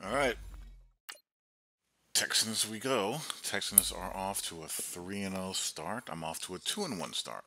All right, Texans we go. Texans are off to a 3-0 start. I'm off to a 2-1 start.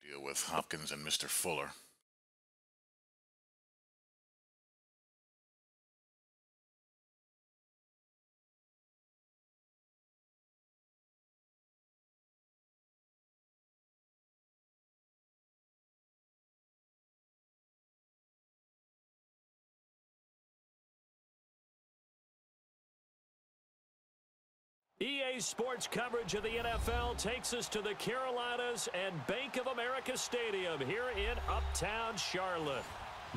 Deal with Hopkins and Mr. Fuller. EA Sports coverage of the NFL takes us to the Carolinas and Bank of America Stadium here in Uptown Charlotte.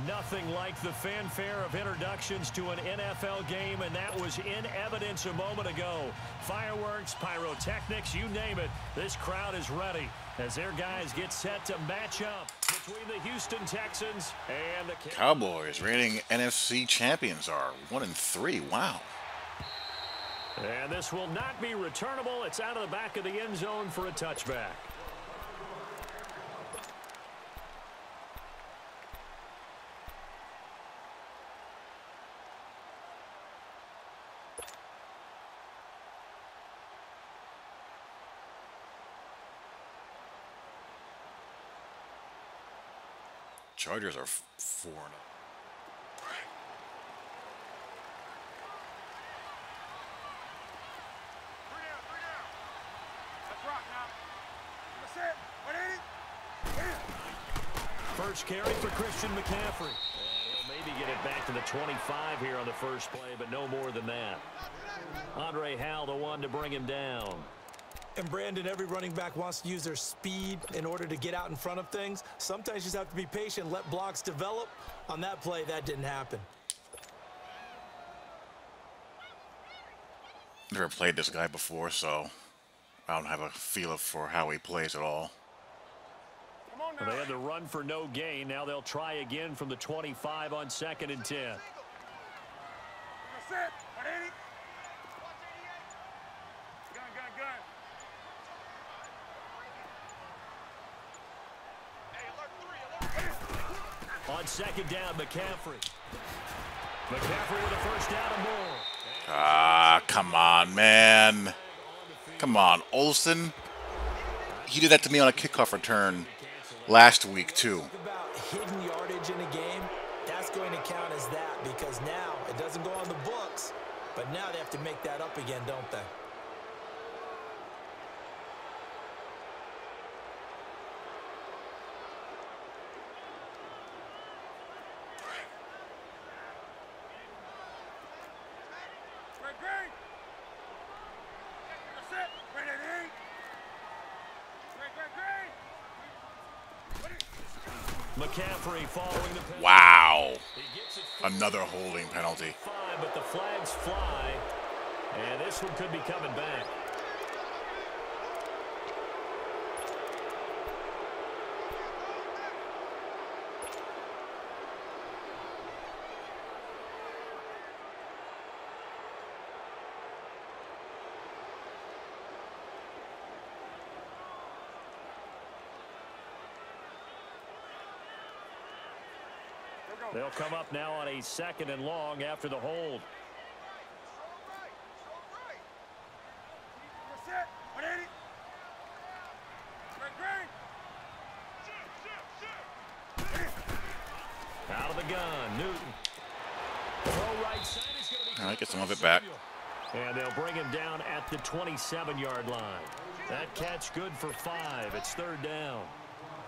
Nothing like the fanfare of introductions to an NFL game, and that was in evidence a moment ago. Fireworks, pyrotechnics, you name it. This crowd is ready as their guys get set to match up between the Houston Texans and the Cowboys, reigning NFC champions, are 1-3. Wow. And this will not be returnable. It's out of the back of the end zone for a touchback. Chargers are 4-0. First carry for Christian McCaffrey. And he'll maybe get it back to the 25 here on the first play, but no more than that. Andre Howell, the one to bring him down. And Brandon, every running back wants to use their speed in order to get out in front of things. Sometimes you just have to be patient, let blocks develop. On that play, that didn't happen. Never played this guy before, so I don't have a feel for how he plays at all. Well, they had the run for no gain. Now they'll try again from the 25 on 2nd and 10. On 2nd down, McCaffrey. McCaffrey with a first down and more. Ah, come on, man. Come on, Olsen. He did that to me on a kickoff return last week, too. About hidden yardage in a game, that's going to count as that because now it doesn't go on the books, but now they have to make that up again, don't they? McCaffrey following the penalty. Wow. Another holding penalty. But the flags fly, and this one could be coming back. They'll come up now on a 2nd and long after the hold. Out of the gun, Newton. Throw right side is going to be. All right, get some of it back. And they'll bring him down at the 27-yard line. That catch good for 5. It's 3rd down.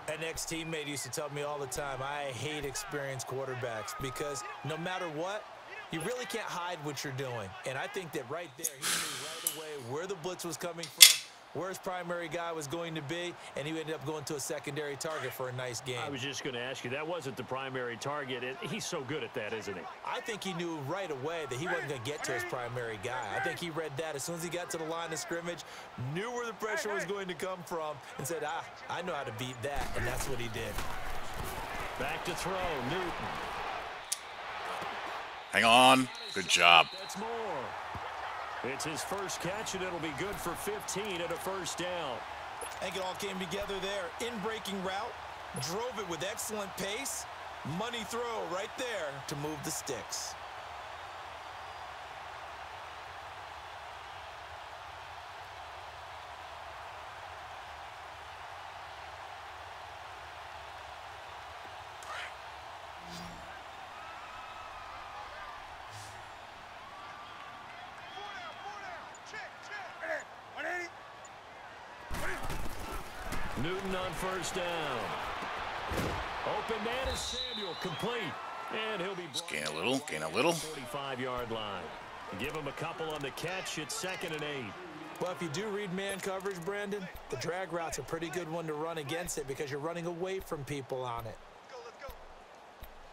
An ex-teammate used to tell me all the time, I hate experienced quarterbacks because no matter what, you really can't hide what you're doing. And I think that right there, he knew right away where the blitz was coming from, where his primary guy was going to be, and he ended up going to a secondary target for a nice game. I was just going to ask you, that wasn't the primary target. He's so good at that, isn't he? I think he knew right away that he wasn't going to get to his primary guy. I think he read that as soon as he got to the line of scrimmage, knew where the pressure was going to come from, and said, I know how to beat that, and that's what he did. Back to throw, Newton. Hang on. Good job. That's more. It's his first catch, and it'll be good for 15 and a first down. I think it all came together there. In-breaking route, drove it with excellent pace. Money throw right there to move the sticks. Newton on first down. Open man is Samuel, complete. And he'll be gain a little, gain a little. 45-yard line. Give him a couple on the catch. It's 2nd and 8. Well, if you do read man coverage, Brandon, the drag route's a pretty good one to run against it because you're running away from people on it. Let's go.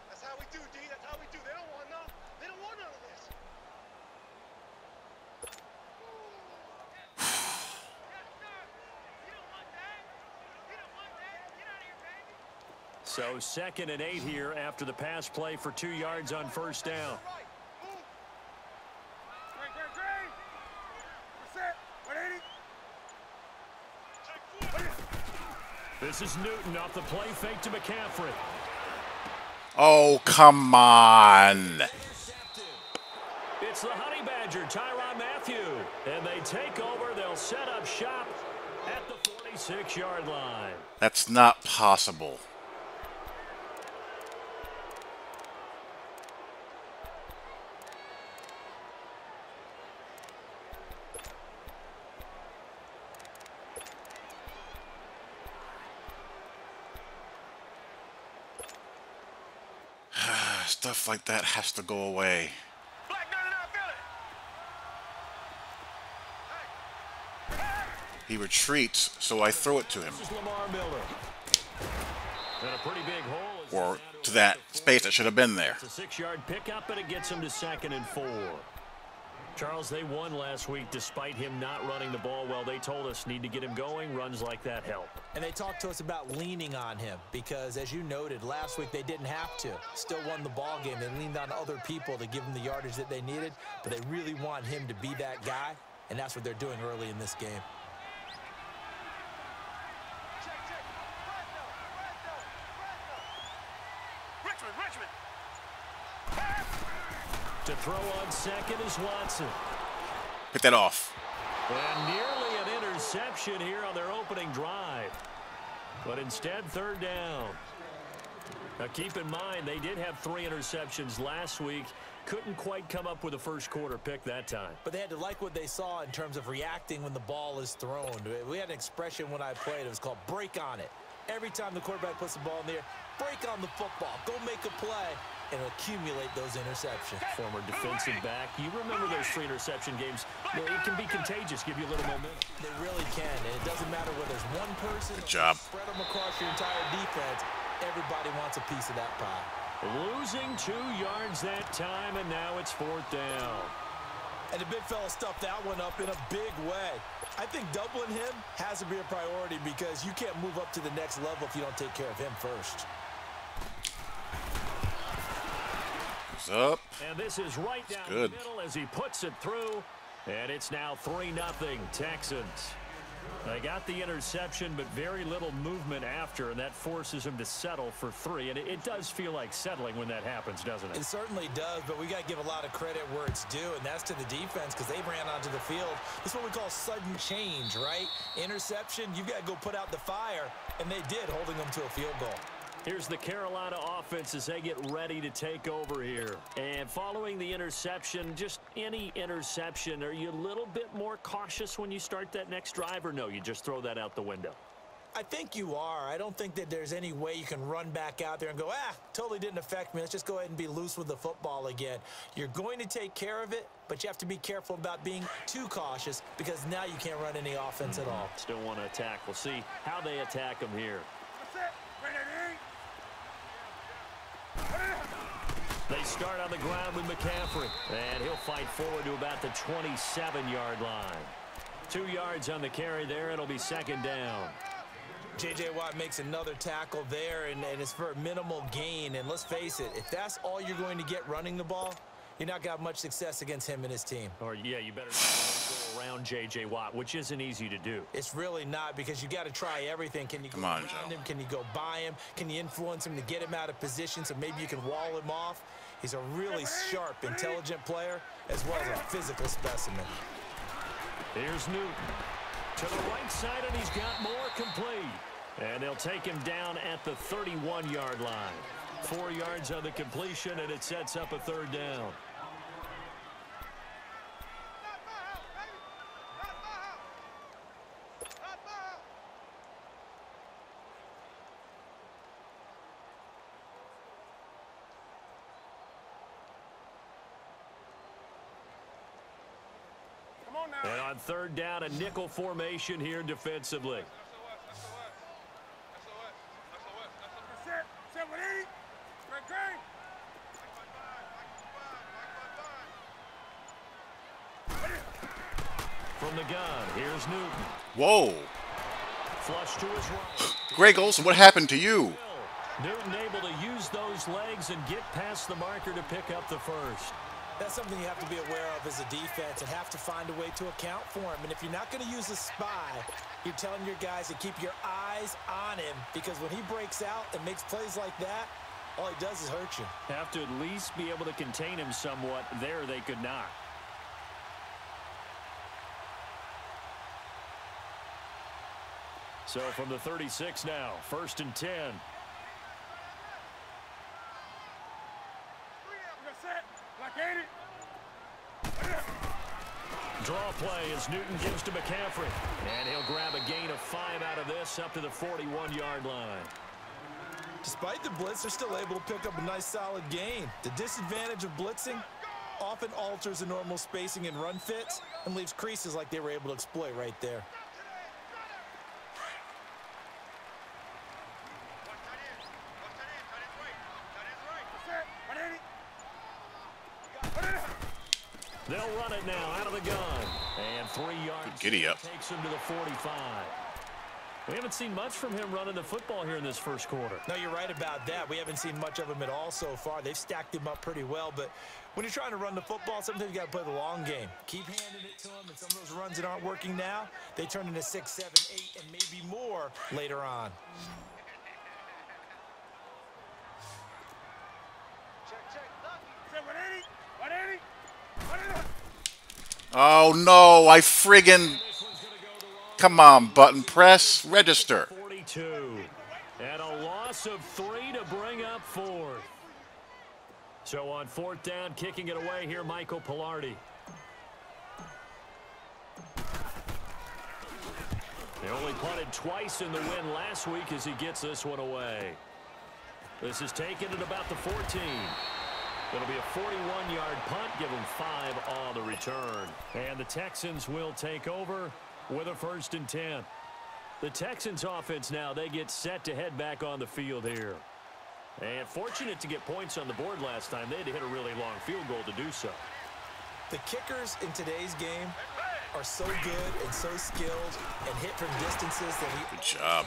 That's how we do, D. That's how we do. They don't want none of this. So 2nd and 8 here after the pass play for 2 yards on first down. This is Newton off the play fake to McCaffrey. Oh, come on. It's the Honey Badger, Tyrann Mathieu. And they take over. They'll set up shop at the 46-yard line. That's not possible. Stuff like that has to go away. He retreats, so I throw it to him. This is Lamar Miller. And a pretty big hole. Or to that space that should have been there. It's a 6-yard pickup, and it gets him to 2nd and 4. Charles, they won last week despite him not running the ball well. They told us need to get him going. Runs like that help. And they talked to us about leaning on him because, as you noted, last week they didn't have to. Still won the ball game. They leaned on other people to give them the yardage that they needed, but they really want him to be that guy, and that's what they're doing early in this game. Richmond. To throw on second is Watson. Pick that off. And nearly an interception here on their opening drive. But instead, 3rd down. Now keep in mind, they did have 3 interceptions last week. Couldn't quite come up with a first quarter pick that time. But they had to like what they saw in terms of reacting when the ball is thrown. We had an expression when I played. It was called break on it. Every time the quarterback puts the ball in the air, break on the football. Go make a play and accumulate those interceptions. Former defensive back. You remember those 3 interception games. It can be contagious, give you a little momentum. They really can, and it doesn't matter whether there's one person. Good job. Spread them across your entire defense. Everybody wants a piece of that pie. Losing 2 yards that time, and now it's 4th down. And the big fella stuffed that one up in a big way. I think doubling him has to be a priority because you can't move up to the next level if you don't take care of him first. What's up? And this is right down the middle as he puts it through. And it's now 3-0 Texans. They got the interception, but very little movement after, and that forces him to settle for 3. And it does feel like settling when that happens, doesn't it? It certainly does, but we got to give a lot of credit where it's due, and that's to the defense because they ran onto the field. This is what we call sudden change, right? Interception, you've got to go put out the fire, and they did, holding them to a field goal. Here's the Carolina offense as they get ready to take over here. And following the interception, just any interception, are you a little bit more cautious when you start that next drive, or no, you just throw that out the window? I think you are. I don't think that there's any way you can run back out there and go, totally didn't affect me. Let's just go ahead and be loose with the football again. You're going to take care of it, but you have to be careful about being too cautious because now you can't run any offense at all. Still want to attack. We'll see how they attack them here. They start on the ground with McCaffrey, and he'll fight forward to about the 27-yard line. 2 yards on the carry there. It'll be second down. J.J. Watt makes another tackle there, and it's for a minimal gain. And let's face it, if that's all you're going to get running the ball, you're not going to have much success against him and his team. Or, yeah, you better go around J.J. Watt, which isn't easy to do. It's really not because you got to try everything. Can you go around him? Can you go by him? Can you influence him to get him out of position so maybe you can wall him off? He's a really sharp, intelligent player as well as a physical specimen. Here's Newton to the right side, and he's got more complete. And they'll take him down at the 31-yard line. 4 yards on the completion, and it sets up a third down. And on third down, a nickel formation here defensively. From the gun, here's Newton. Whoa. Flush to his right. Greg Olsen, what happened to you? Newton able to use those legs and get past the marker to pick up the first. That's something you have to be aware of as a defense and have to find a way to account for him. And if you're not going to use a spy, you're telling your guys to keep your eyes on him because when he breaks out and makes plays like that, all he does is hurt you. Have to at least be able to contain him somewhat. There they could not. So from the 36 now, 1st and 10. Draw play as Newton gives to McCaffrey. And he'll grab a gain of 5 out of this up to the 41-yard line. Despite the blitz, they're still able to pick up a nice solid gain. The disadvantage of blitzing often alters the normal spacing and run fits and leaves creases like they were able to exploit right there. They'll run it now out of the gun. And 3 yards. Giddy up. Takes him to the 45. We haven't seen much from him running the football here in this first quarter. No, you're right about that. We haven't seen much of him at all so far. They've stacked him up pretty well, but when you're trying to run the football, sometimes you got to play the long game. Keep handing it to him, and some of those runs that aren't working now, they turn into 6, 7, 8, and maybe more later on. Oh, no, I friggin'... Come on, button press, register. 42. And a loss of 3 to bring up 4th. So on 4th down, kicking it away here, Michael Pilardi. They only punted twice in the win last week as he gets this one away. This is taken at about the 14. It'll be a 41-yard punt, give them 5 on the return. And the Texans will take over with a 1st and 10. The Texans offense now, they get set to head back on the field here. And fortunate to get points on the board last time. They had to hit a really long field goal to do so. The kickers in today's game are so good and so skilled and hit from distances that Good job.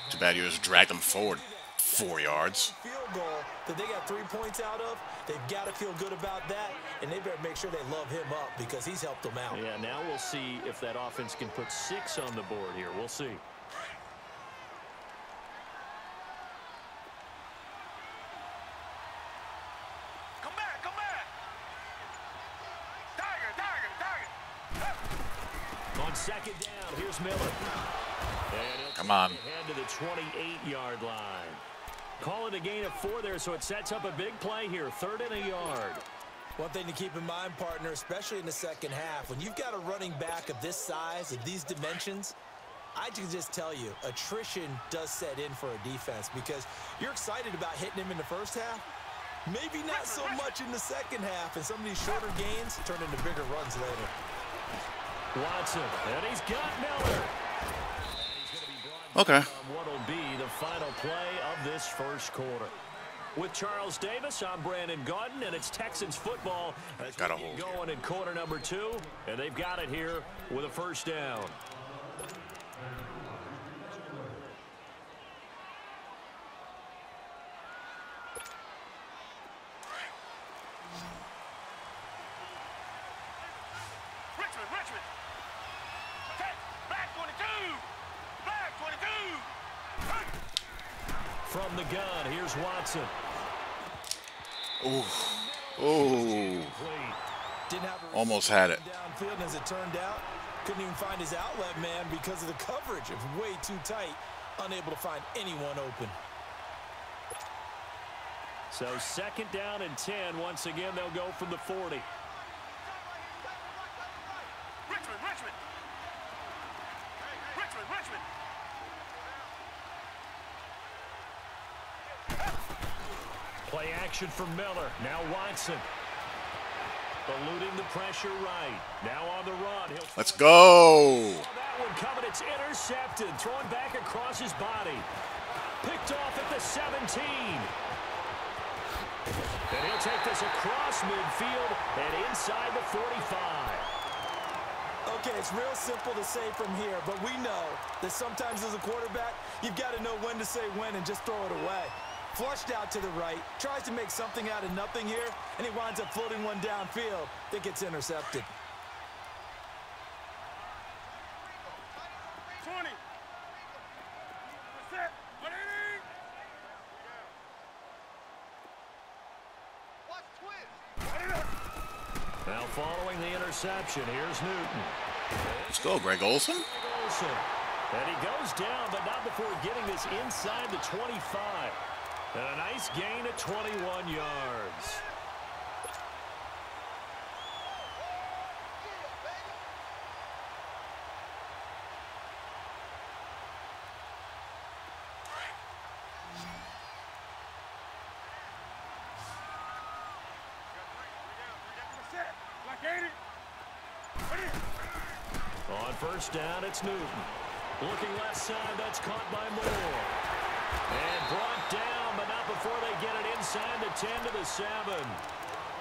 Too bad you just dragged them forward 4 yards. field goal that they got 3 points out of, they've got to feel good about that, and they better make sure they love him up because he's helped them out. Yeah, now we'll see if that offense can put 6 on the board here. We'll see. Come back, come back. Tiger. On 2nd down, here's Miller. And he'll Come on. head to the 28-yard line. Call it a gain of 4 there, so it sets up a big play here. 3rd and a yard. One thing to keep in mind, partner, especially in the second half, when you've got a running back of this size, of these dimensions, I can just tell you, attrition does set in for a defense because you're excited about hitting him in the first half. Maybe not so much in the second half, and some of these shorter gains turn into bigger runs later. Watson, and he's got Miller. Okay. What'll be the final play of this first quarter. With Charles Davis, I'm Brandon Gaudin, and it's Texans football as we get going in quarter number 2, and they've got it here with a first down. Richmond. Okay, back 22. Back 22. From the gun, here's Watson. Almost had it. Downfield, as it turned out, couldn't even find his outlet man because of the coverage. It was way too tight, unable to find anyone open. So second down and 10. Once again, they'll go from the 40. Richmond. Play action for Miller. Now Watson. Eluding the pressure right. Now on the run. Let's go. That one coming. It's intercepted. Thrown back across his body. Picked off at the 17. And he'll take this across midfield and inside the 45. Okay, it's real simple to say from here, but we know that sometimes as a quarterback, you've got to know when to say when and just throw it away. Flushed out to the right, tries to make something out of nothing here, and he winds up floating one downfield that gets intercepted. 20. Now following the interception, here's Newton. Let's go, Greg Olsen. And he goes down, but not before getting this inside the 25. And a nice gain at 21 yards. On first down, it's Newton. Looking left side, that's caught by Moore. And brought down, but not before they get it inside the 10 to the 7.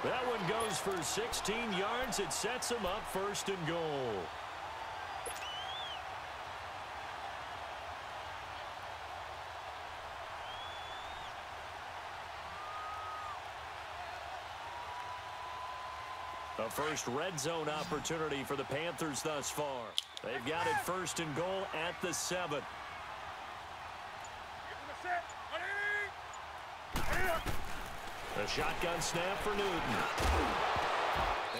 That one goes for 16 yards. It sets them up first and goal. The first red zone opportunity for the Panthers thus far. They've got it first and goal at the 7. The shotgun snap for Newton.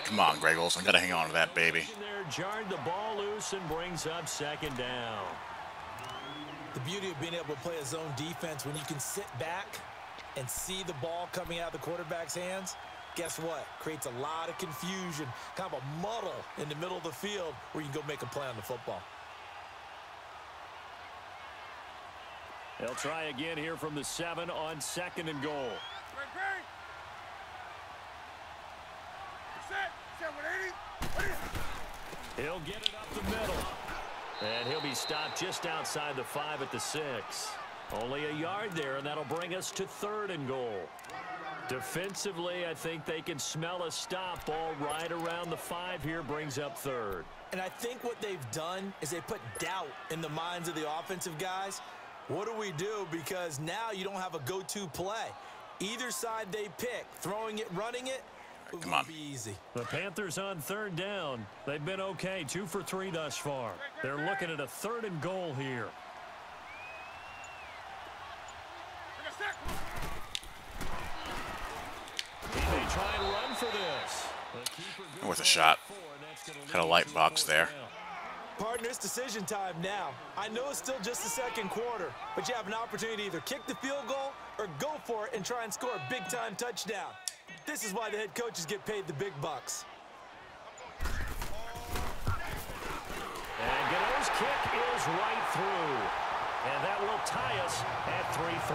Come on, Greg Olsen. Got to hang on to that, baby. There jarred the ball loose and brings up second down. The beauty of being able to play a zone defense when you can sit back and see the ball coming out of the quarterback's hands. Guess what? Creates a lot of confusion, kind of a muddle in the middle of the field where you can go make a play on the football. They'll try again here from the 7 on second and goal. He'll get it up the middle. And he'll be stopped just outside the 5 at the 6. Only a yard there, and that'll bring us to third and goal. Defensively, I think they can smell a stop. Ball right around the 5 here, brings up third. And I think what they've done is they put doubt in the minds of the offensive guys. What do we do? Because now you don't have a go-to play. Either side they pick, throwing it, running it, Come on. be easy. The Panthers on third down. They've been okay, 2 for 3 thus far. They're looking at a third and goal here. He may try and run for this. Worth a shot. Had a light box there. Partner, it's decision time now. I know it's still just the second quarter, but you have an opportunity to either kick the field goal or go for it and try and score a big-time touchdown. This is why the head coaches get paid the big bucks. And Gano's kick is right through. And that will tie us at 3-3.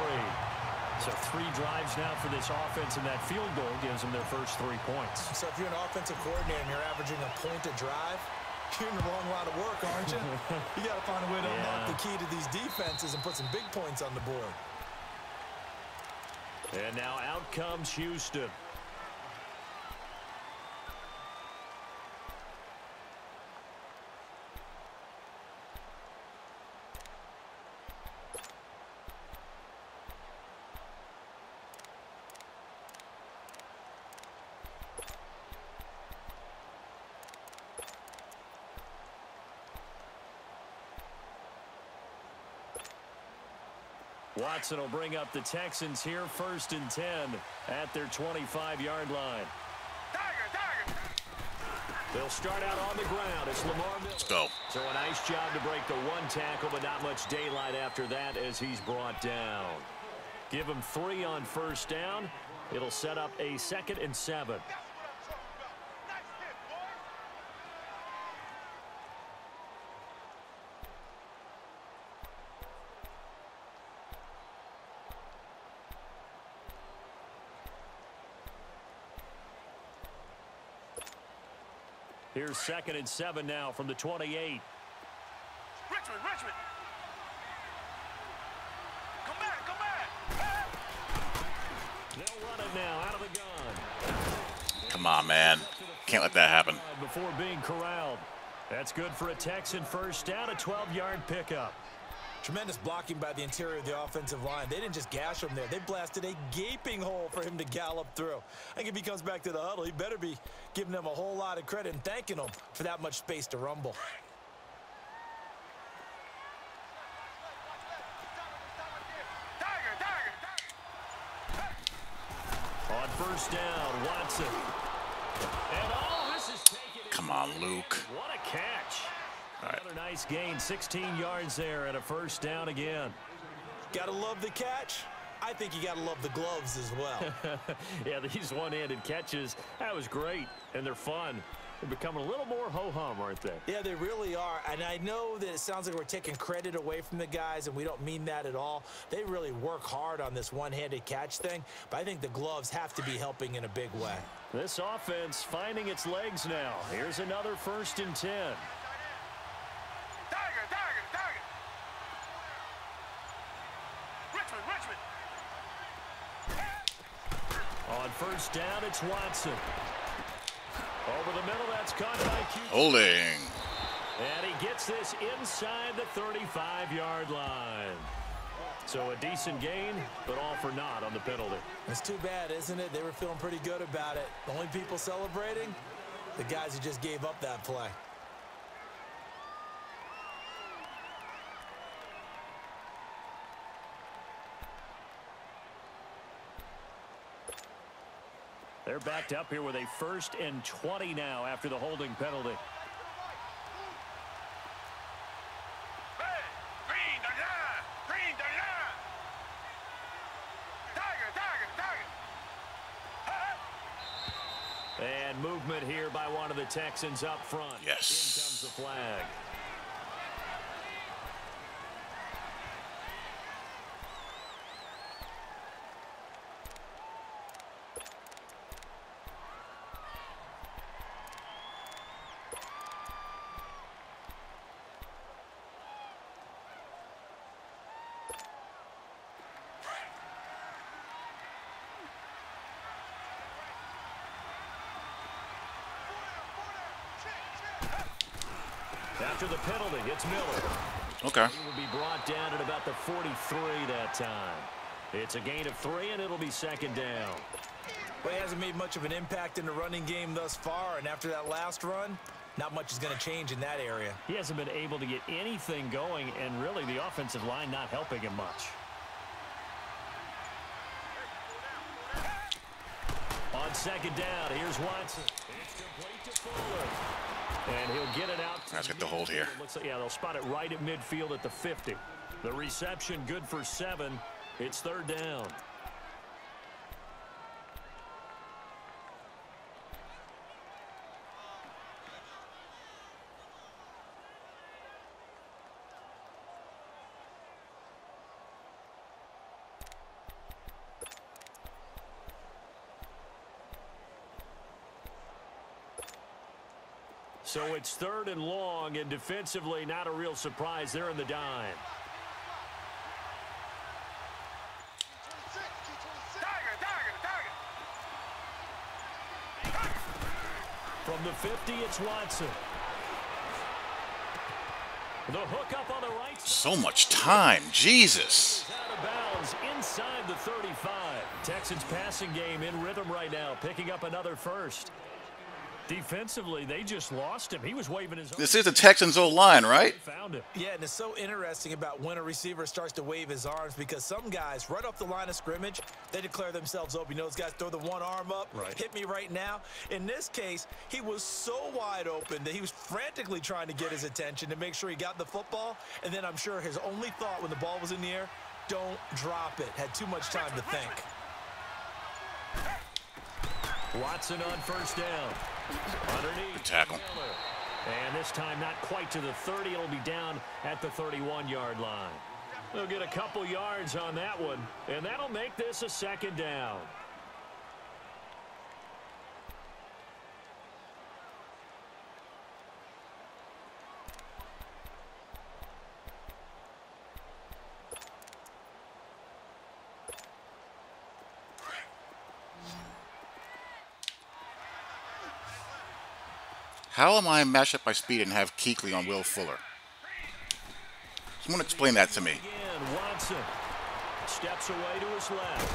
So 3 drives now for this offense, and that field goal gives them their first 3 points. So if you're an offensive coordinator and you're averaging a point a drive, you're in the wrong line of work, aren't you? You got to find a way to unlock the key to these defenses and put some big points on the board. And now out comes Houston. Watson will bring up the Texans here, 1st and 10 at their 25-yard line. They'll start out on the ground. It's Lamar Miller. Let's go. So a nice job to break the 1 tackle, but not much daylight after that as he's brought down. Give him 3 on 1st down. It'll set up a 2nd and 7. Here's 2nd and 7 now from the 28. Richmond. Come back. They'll run it now out of the gun. Come on, man. Can't let that happen. Before being corralled. That's good for a Texan 1st down, a 12-yard pickup. Tremendous blocking by the interior of the offensive line. They didn't just gash him there. They blasted a gaping hole for him to gallop through. I think if he comes back to the huddle, he better be giving them a whole lot of credit and thanking them for that much space to rumble. On 1st down, Watson. And this is taken. Come on, Luke. What a catch. Right. Another nice gain, 16 yards there and a 1st down again. Gotta love the catch. I think you gotta love the gloves as well. Yeah, these one-handed catches, that was great, and they're fun. They're becoming a little more ho-hum, aren't they? Yeah, they really are. And I know that it sounds like we're taking credit away from the guys, and we don't mean that at all. They really work hard on this one-handed catch thing, but I think the gloves have to be helping in a big way. This offense finding its legs now. Here's another 1st and 10. Richmond. On 1st down, it's Watson. Over the middle, that's caught by Q. Holding. And he gets this inside the 35-yard line. So a decent gain, but all for naught on the penalty. It's too bad, isn't it? They were feeling pretty good about it. The only people celebrating, the guys who just gave up that play. They're backed up here with a 1st and 20 now after the holding penalty. And movement here by one of the Texans up front. Yes. In comes the flag. After the penalty, it's Miller. Okay. He will be brought down at about the 43 that time. It's a gain of 3, and it'll be 2nd down. Well, he hasn't made much of an impact in the running game thus far, and after that last run, not much is going to change in that area. He hasn't been able to get anything going, and really the offensive line not helping him much. On 2nd down, here's Watson. It's complete to Fuller. And he'll get it out. Let's get the hold here. Looks like, yeah, they'll spot it right at midfield at the 50. The reception good for 7. It's 3rd down. So it's 3rd and long, and defensively not a real surprise. They're in the dime. From the 50, it's Watson. The hook up on the right side. So much time. Jesus. Out of bounds inside the 35. Texans passing game in rhythm right now, picking up another first. Defensively, they just lost him. He was waving his arm. This is the Texans O-line, right? Found him. Yeah, and it's so interesting about when a receiver starts to wave his arms, because some guys, right off the line of scrimmage, they declare themselves open. You know, those guys throw the one arm up, hit me right now. In this case, he was so wide open that he was frantically trying to get his attention to make sure he got the football. And then I'm sure his only thought when the ball was in the air, don't drop it. Had too much time to think. Watson on first down. Underneath. Good tackle. And this time not quite to the 30. It'll be down at the 31-yard line. They'll get a couple yards on that one, and that'll make this a 2nd down. How am I matched up by speed and have Kuechly on Will Fuller? Someone explain that to me. Again, Watson steps away to his left.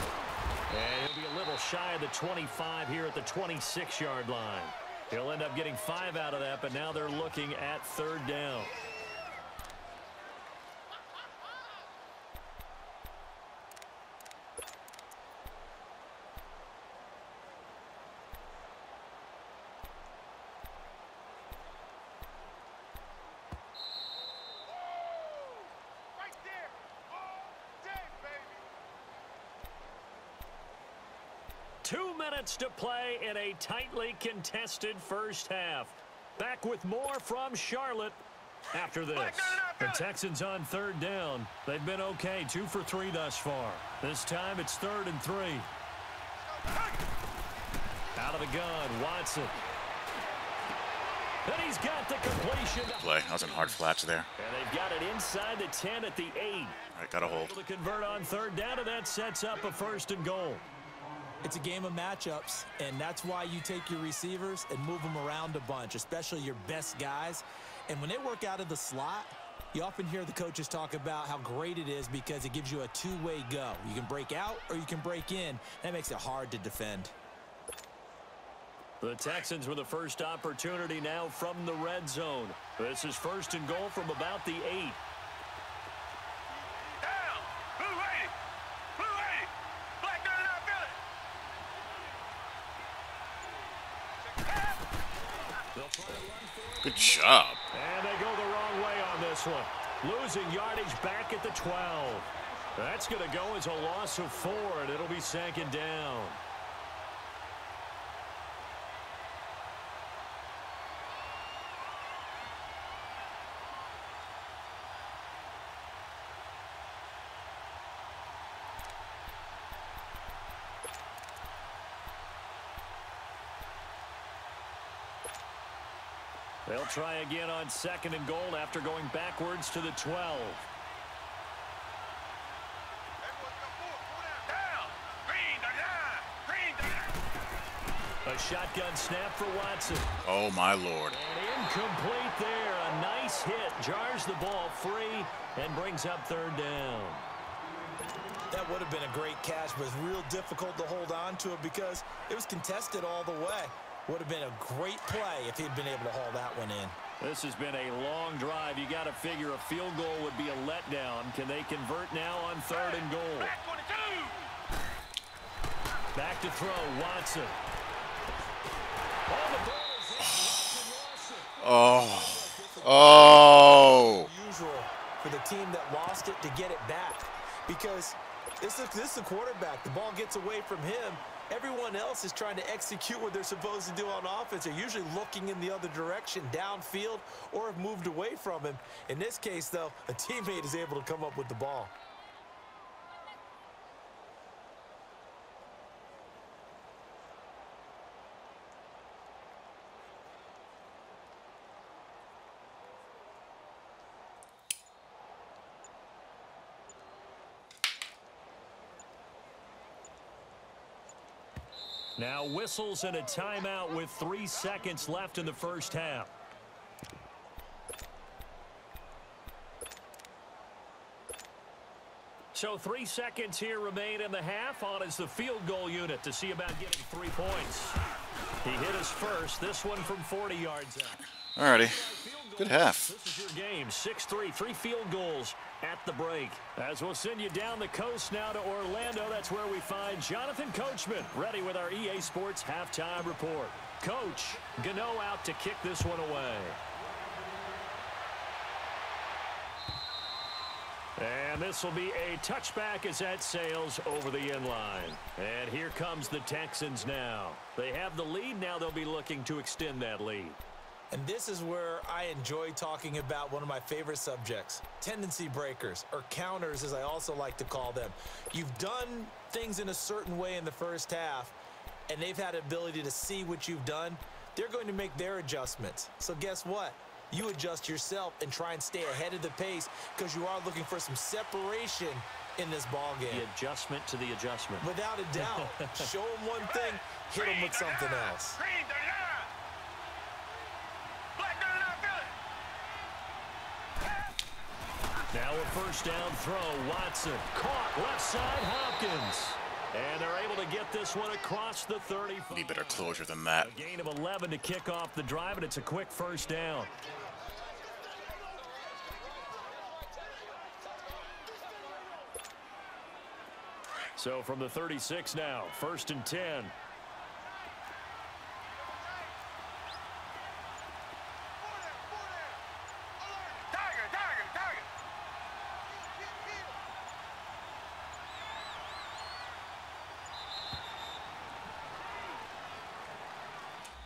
And he'll be a little shy of the 25 here at the 26-yard line. He'll end up getting 5 out of that, but now they're looking at 3rd down. Right there. All day, baby. 2 minutes to play in a tightly contested first half. Back with more from Charlotte after this. The Texans on 3rd down. They've been okay, 2 for 3 thus far. This time it's 3rd and 3. Out of the gun, Watson. Then he's got the completion. Play. I was in hard flats there. And they've got it inside the 10 at the 8. All right, got a hold. Able to convert on 3rd down, and that sets up a 1st and goal. It's a game of matchups, and that's why you take your receivers and move them around a bunch, especially your best guys. And when they work out of the slot, you often hear the coaches talk about how great it is because it gives you a two-way go. You can break out or you can break in. That makes it hard to defend. The Texans with the first opportunity now from the red zone. This is 1st and goal from about the 8. Down. Blue 80. Blue 80. Black 99 Philly. Good job. And they go the wrong way on this one. Losing yardage back at the 12. That's going to go as a loss of 4, and it'll be 2nd down. They'll try again on 2nd and goal after going backwards to the 12. A shotgun snap for Watson. Oh, my Lord. And incomplete there. A nice hit. Jars the ball free and brings up 3rd down. That would have been a great catch, but it's real difficult to hold on to it because it was contested all the way. Would have been a great play if he'd been able to haul that one in. This has been a long drive. You got to figure a field goal would be a letdown. Can they convert now on 3rd and goal? Back to throw, Watson. Oh. Usual for the team that lost it to get it back because this is the quarterback. The ball gets away from him. Everyone else is trying to execute what they're supposed to do on offense. They're usually looking in the other direction, downfield, or have moved away from him. In this case, though, a teammate is able to come up with the ball. Now whistles and a timeout with 3 seconds left in the first half. So 3 seconds here remain in the half. On is the field goal unit to see about getting 3 points. He hit us first. This one from 40 yards out. Alrighty. Good half. This is your game. 6-3, 3 field goals at the break. As we'll send you down the coast now to Orlando, that's where we find Jonathan Coachman ready with our EA Sports halftime report. Coach, Gano out to kick this one away. And this will be a touchback as that sails over the end line. And here comes the Texans now. They have the lead. Now they'll be looking to extend that lead. And this is where I enjoy talking about one of my favorite subjects, tendency breakers, or counters as I also like to call them. You've done things in a certain way in the first half, and they've had the ability to see what you've done. They're going to make their adjustments. So guess what? You adjust yourself and try and stay ahead of the pace because you are looking for some separation in this ball game. The adjustment to the adjustment. Without a doubt. Show them one thing, hit them with something else. Now a first down throw. Watson caught left side Hopkins. And they're able to get this one across the 30. Need better closure than that. A gain of 11 to kick off the drive, and it's a quick first down. So from the 36 now, 1st and 10.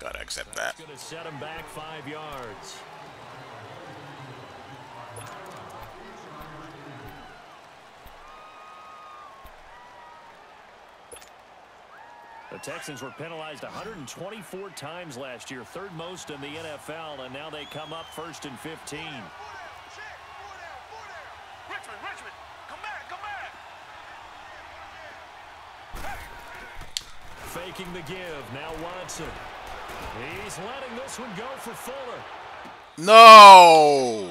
Gotta accept that. Going to set him back 5 yards. The Texans were penalized 124 times last year, 3rd most in the NFL, and now they come up 1st and 15. Richmond, come back, come back. Faking the give. Now Watson. He's letting this one go for Fuller. No!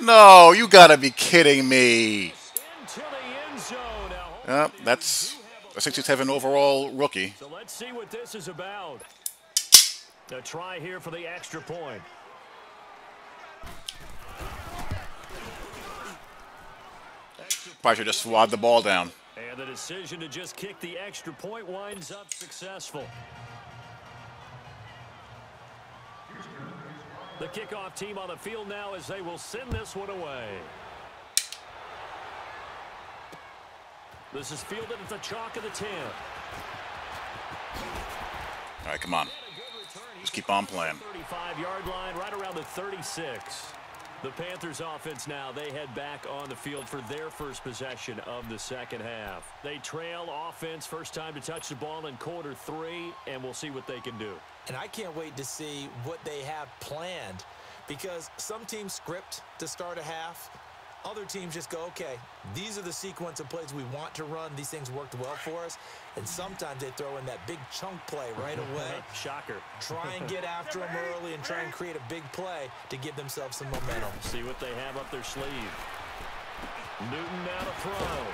No, you gotta be kidding me. Into the end zone. Yep, that's a 67 overall rookie. So let's see what this is about. A try here for the extra point. Probably should just swat the ball down. And the decision to just kick the extra point winds up successful. The kickoff team on the field now as they will send this one away. This is fielded at the chalk of the 10. All right, come on. Just keep on playing. 35-yard line, right around the 36. The Panthers offense now, they head back on the field for their first possession of the second half. They trail offense, first time to touch the ball in quarter 3, and we'll see what they can do. And I can't wait to see what they have planned because some teams script to start a half. Other teams just go, okay, these are the sequence of plays we want to run. These things worked well for us. And sometimes they throw in that big chunk play right away. Shocker. Try and get after them early and try and create a big play to give themselves some momentum. See what they have up their sleeve. Newton now to throw.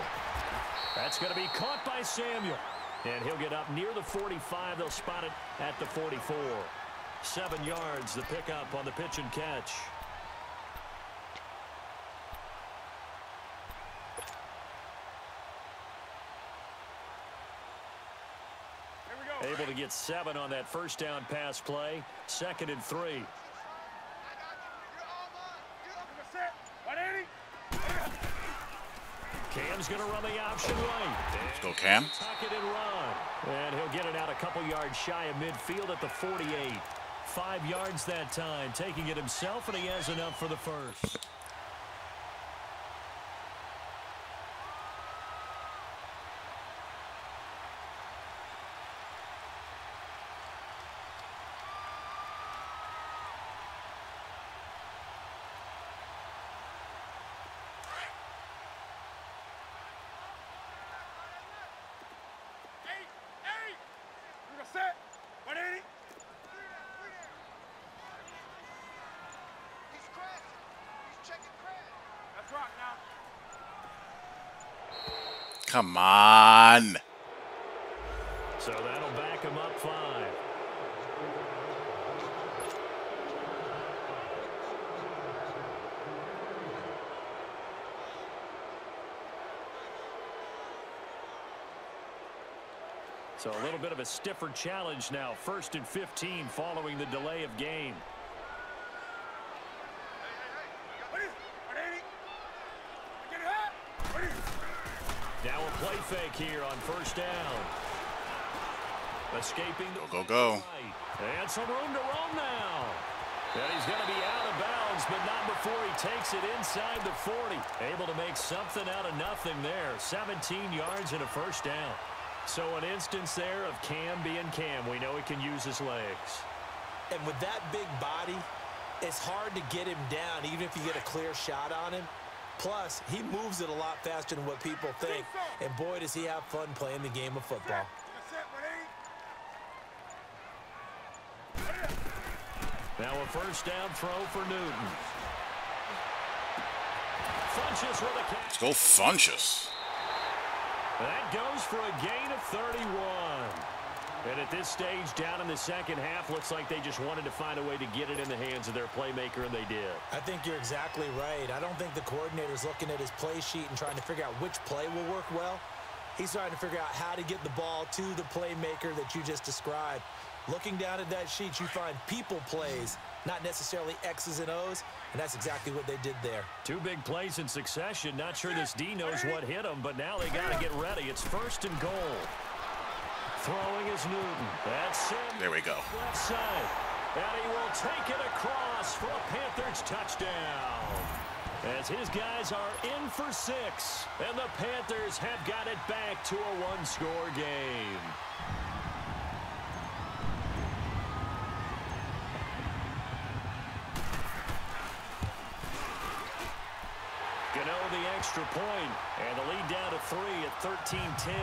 That's going to be caught by Samuel. And he'll get up near the 45. They'll spot it at the 44. 7 yards, the pickup on the pitch and catch. Able to get 7 on that first down pass play. 2nd and 3. Cam's going to run the option right. Let's go, Cam. Tuck it and run. And he'll get it out a couple yards shy of midfield at the 48. 5 yards that time, taking it himself, and he has enough for the first. Come on. So that'll back him up 5. So a little bit of a stiffer challenge now. 1st and 15 following the delay of game. Now a play fake here on 1st down. Escaping. Go. And some room to roam now. And he's going to be out of bounds, but not before he takes it inside the 40. Able to make something out of nothing there. 17 yards and a 1st down. So an instance there of Cam being Cam. We know he can use his legs. And with that big body, it's hard to get him down, even if you get a clear shot on him. Plus, he moves it a lot faster than what people think. And boy, does he have fun playing the game of football. Now a 1st down throw for Newton. Funchess with a catch. Let's go Funchess. That goes for a gain of 31. And at this stage, down in the 2nd half, looks like they just wanted to find a way to get it in the hands of their playmaker, and they did. I think you're exactly right. I don't think the coordinator's looking at his play sheet and trying to figure out which play will work well. He's trying to figure out how to get the ball to the playmaker that you just described. Looking down at that sheet, you find people plays, not necessarily X's and O's, and that's exactly what they did there. 2 big plays in succession. Not sure this D knows what hit them, but now they got to get ready. It's 1st and goal. Throwing is Newton. That's him. There we go. Left side. And he will take it across for a Panthers touchdown. As his guys are in for 6. And the Panthers have got it back to a 1-score game. Gano the extra point, and the lead down to 3 at 13-10.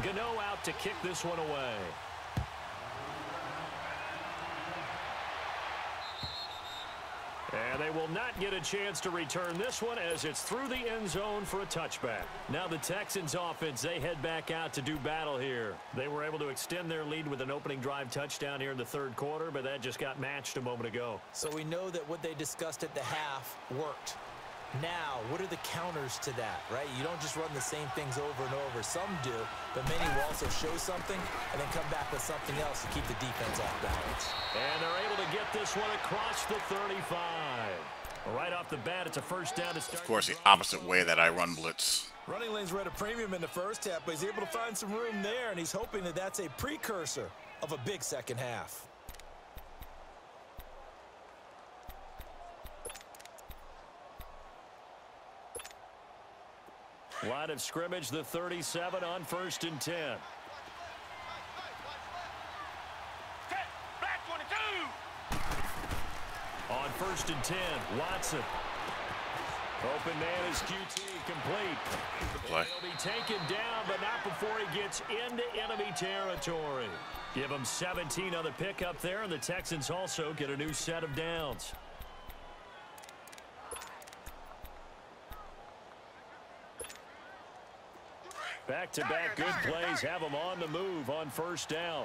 Gano out to kick this one away. And they will not get a chance to return this one as it's through the end zone for a touchback. Now the Texans offense, they head back out to do battle here. They were able to extend their lead with an opening drive touchdown here in the 3rd quarter, but that just got matched a moment ago. So we know that what they discussed at the half worked. Now, what are the counters to that, right? You don't just run the same things over and over. Some do, but many will also show something and then come back with something else to keep the defense off balance. And they're able to get this one across the 35. Right off the bat, it's a 1st down to start. Of course, the opposite way that I run blitz. Running lanes were at a premium in the 1st half, but he's able to find some room there, and he's hoping that that's a precursor of a big 2nd half. Line of scrimmage, the 37 on 1st and 10. On 1st and 10, Watson. Open man is QT, complete. He'll be taken down, but not before he gets into enemy territory. Give him 17 on the pickup there, and the Texans also get a new set of downs. Back-to-back good plays have them on the move on 1st down.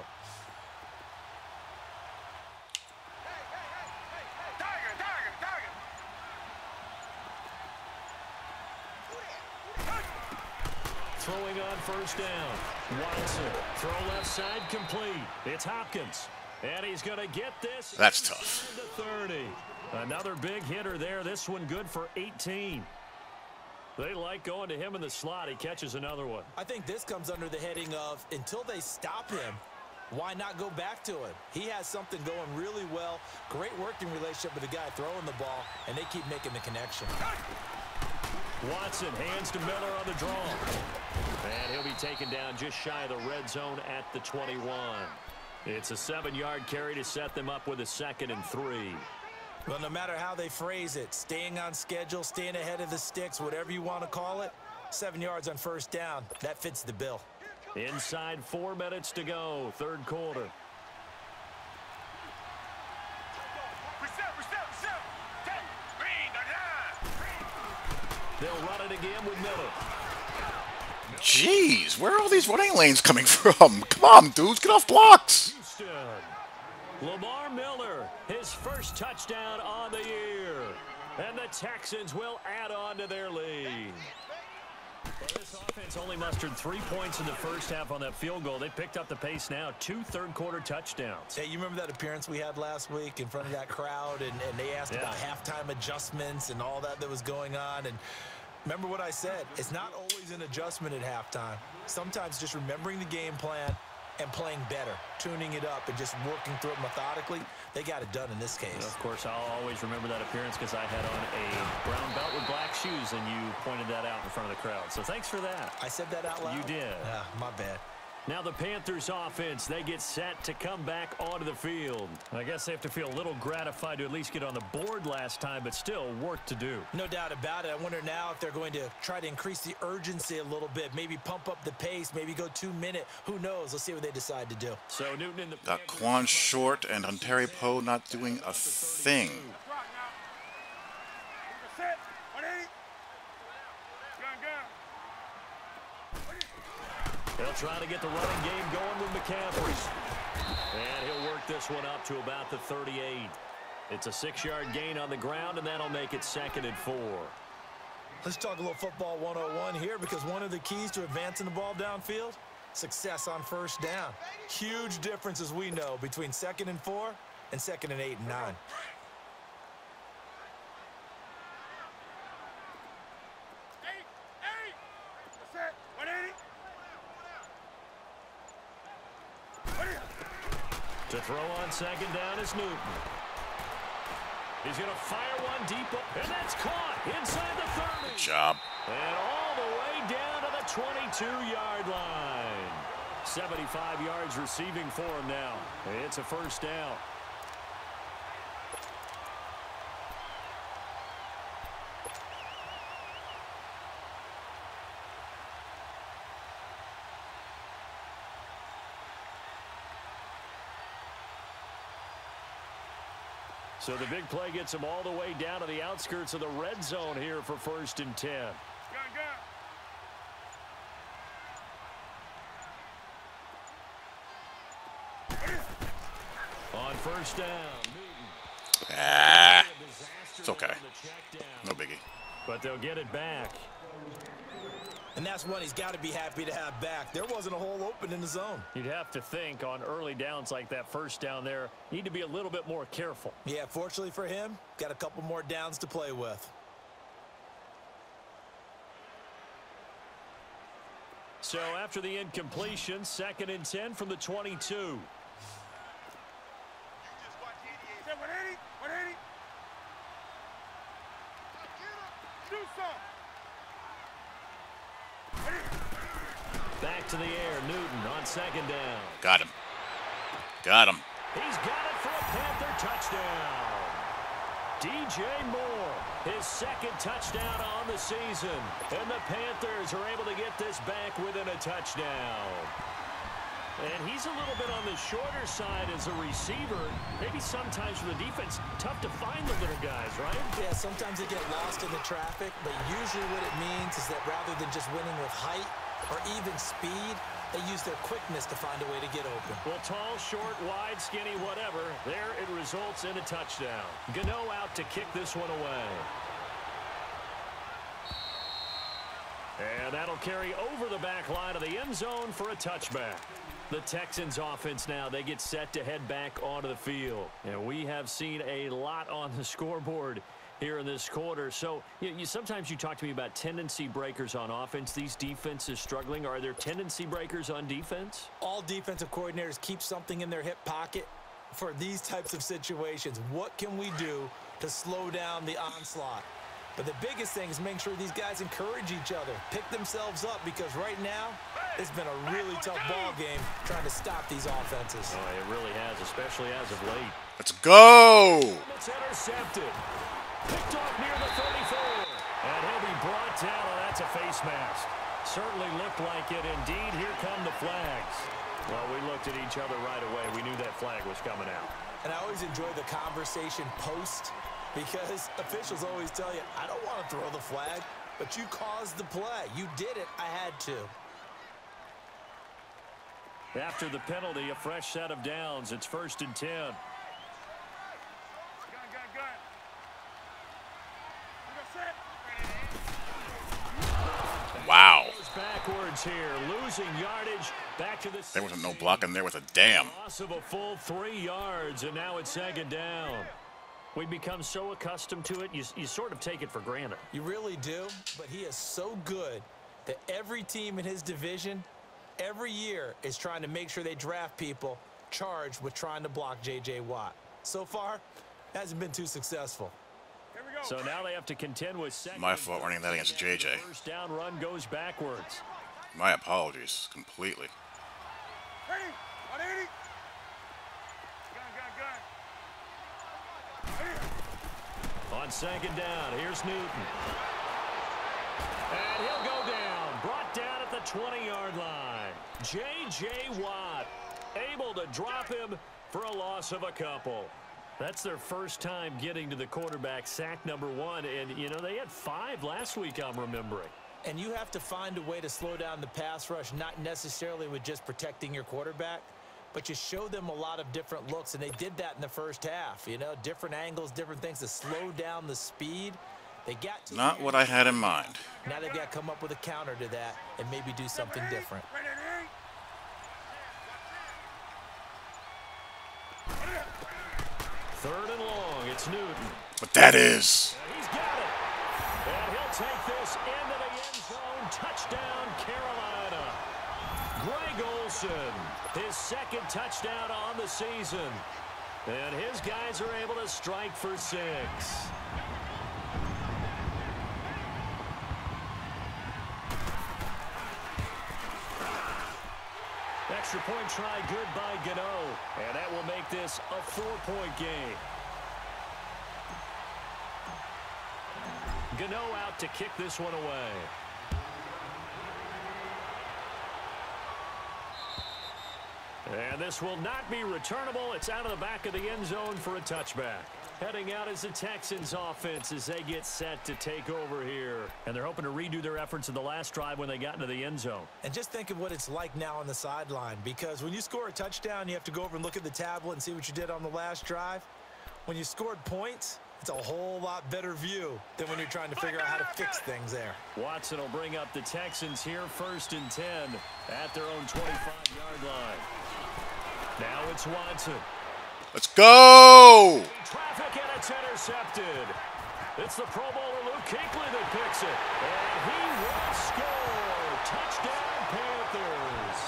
Throwing on 1st down. Watson. Throw left side complete. It's Hopkins. And he's going to get this. That's tough. 30. Another big hitter there. This one good for 18. They like going to him in the slot. He catches another one. I think this comes under the heading of until they stop him, why not go back to it? He has something going really well. Great working relationship with the guy throwing the ball, and they keep making the connection. Watson hands to Miller on the draw. And he'll be taken down just shy of the red zone at the 21. It's a 7-yard carry to set them up with a 2nd and 3. Well, no matter how they phrase it, staying on schedule, staying ahead of the sticks, whatever you want to call it, 7 yards on first down. That fits the bill. Inside 4 minutes to go, third quarter. They'll run it again with Miller. Jeez, where are all these running lanes coming from? Come on, dudes, get off blocks. Houston. Lamar Miller, his first touchdown on the year. And the Texans will add on to their lead. Well, this offense only mustered 3 points in the first half on that field goal. They picked up the pace now. 2 third-quarter touchdowns. Hey, you remember that appearance we had last week in front of that crowd, and they asked about halftime adjustments and all that was going on, and remember what I said. It's not always an adjustment at halftime. Sometimes just remembering the game plan and playing better, tuning it up and just working through it methodically. They got it done in this case. Of course, I'll always remember that appearance because I had on a brown belt with black shoes, and you pointed that out in front of the crowd. So thanks for that. I said that out loud? You did. My bad. Now the Panthers offense, they get set to come back onto the field. I guess they have to feel a little gratified to at least get on the board last time, but still work to do. No doubt about it. I wonder now if they're going to try to increase the urgency a little bit, maybe pump up the pace, maybe go 2-minute. Who knows? Let's see what they decide to do. So Newton in the Got Quan Short and Ontario Poe not doing a thing. They'll try to get the running game going with McCaffrey. And he'll work this one up to about the 38. It's a 6-yard gain on the ground, and that'll make it 2nd and 4. Let's talk a little football 101 here, because one of the keys to advancing the ball downfield, success on first down. Huge difference, as we know, between 2nd and 4 and 2nd and 8 and 9. To throw on 2nd down is Newton. He's going to fire one deep, and that's caught inside the 30. Good job. And all the way down to the 22-yard line. 75 yards receiving for him now. It's a first down. So the big play gets him all the way down to the outskirts of the red zone here for 1st and 10. On first down, It's okay. No biggie. but they'll get it back. And that's one he's got to be happy to have back. There wasn't a hole open in the zone. You'd have to think on early downs like that first down there, need to be a little bit more careful. Yeah, fortunately for him, got a couple more downs to play with. So after the incompletion, 2nd and 10 from the 22. Back to the air, Newton on 2nd down. Got him. Got him. He's got it for a Panther touchdown. DJ Moore, his 2nd touchdown on the season. And the Panthers are able to get this back within a touchdown. And he's a little bit on the shorter side as a receiver. Maybe sometimes for the defense, tough to find the little guys, right? Yeah, sometimes they get lost in the traffic, but usually what it means is that rather than just winning with height or even speed, they use their quickness to find a way to get open. Well, tall, short, wide, skinny, whatever, there it results in a touchdown. Gano out to kick this one away. And that'll carry over the back line of the end zone for a touchback. The Texans offense now, they get set to head back onto the field. And we have seen a lot on the scoreboard here in this quarter. So sometimes you talk to me about tendency breakers on offense. These defenses struggling. Are there tendency breakers on defense? All defensive coordinators keep something in their hip pocket for these types of situations. What can we do to slow down the onslaught? But the biggest thing is making sure these guys encourage each other, pick themselves up, because right now it's been a really tough ball game trying to stop these offenses. Oh, it really has, especially as of late. Let's go. It's intercepted. Picked off near the 34. And he'll be brought down on that That's a face mask. Certainly looked like it. Indeed, here come the flags. Well, we looked at each other right away. We knew that flag was coming out. And I always enjoy the conversation post because officials always tell you, I don't want to throw the flag, but you caused the play. You did it. I had to. After the penalty, a fresh set of downs. It's 1st and 10. Wow. Backwards here, losing yardage. Back to the. There wasn't no blocking there with a damn. Loss of a full 3 yards, and now it's 2nd down. We become so accustomed to it, you sort of take it for granted. You really do, but he is so good that every team in his division, every year, is trying to make sure they draft people charged with trying to block J.J. Watt. So far, hasn't been too successful. So now they have to contend with second. My fault running that against JJ. First down run goes backwards. My apologies completely. Ready? 180. Gun. On 2nd down, here's Newton. And he'll go down. Brought down at the 20-yard line. J.J. Watt able to drop him for a loss of a couple. That's their first time getting to the quarterback, sack number 1. And, you know, they had 5 last week, I'm remembering. And you have to find a way to slow down the pass rush, not necessarily with just protecting your quarterback, but you show them a lot of different looks, and they did that in the first half. You know, different angles, different things to slow down the speed. They got to Not what I had in mind. Now they've got to come up with a counter to that and maybe do something different. 3rd and long, it's Newton. But that is. And he's got it. And he'll take this into the end zone. Touchdown, Carolina. Greg Olsen, his 2nd touchdown on the season. And his guys are able to strike for 6. Extra point try good by Gano. And that will make this a 4-point game. Gano out to kick this one away. And this will not be returnable. It's out of the back of the end zone for a touchback. Heading out is the Texans offense as they get set to take over here. And they're hoping to redo their efforts in the last drive when they got into the end zone. And just think of what it's like now on the sideline, because when you score a touchdown, you have to go over and look at the tablet and see what you did on the last drive. When you scored points, it's a whole lot better view than when you're trying to figure out how to fix things there. Watson will bring up the Texans here, 1st and 10 at their own 25-yard line. Now it's Watson. Let's go! Traffic, and it's intercepted. It's the Pro Bowler Luke Kuechly that picks it. And he will score. Touchdown, Panthers.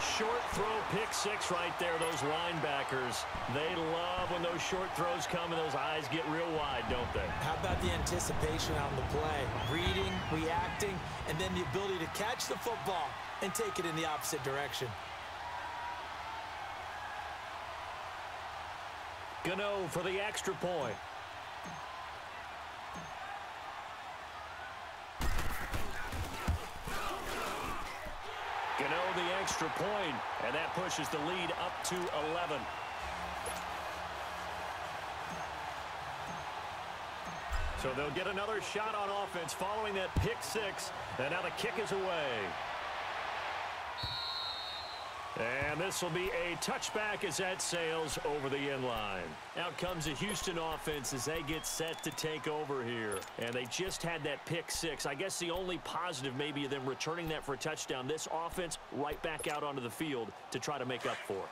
Short throw, pick 6 right there. Those linebackers, they love when those short throws come and those eyes get real wide, don't they? How about the anticipation on the play? Reading, reacting, and then the ability to catch the football and take it in the opposite direction. Gano for the extra point. Gano the extra point, and that pushes the lead up to 11. So they'll get another shot on offense following that pick 6, and now the kick is away. And this will be a touchback as that sails over the end line. Out comes the Houston offense as they get set to take over here. And they just had that pick 6. I guess the only positive maybe of them returning that for a touchdown. This offense right back out onto the field to try to make up for it.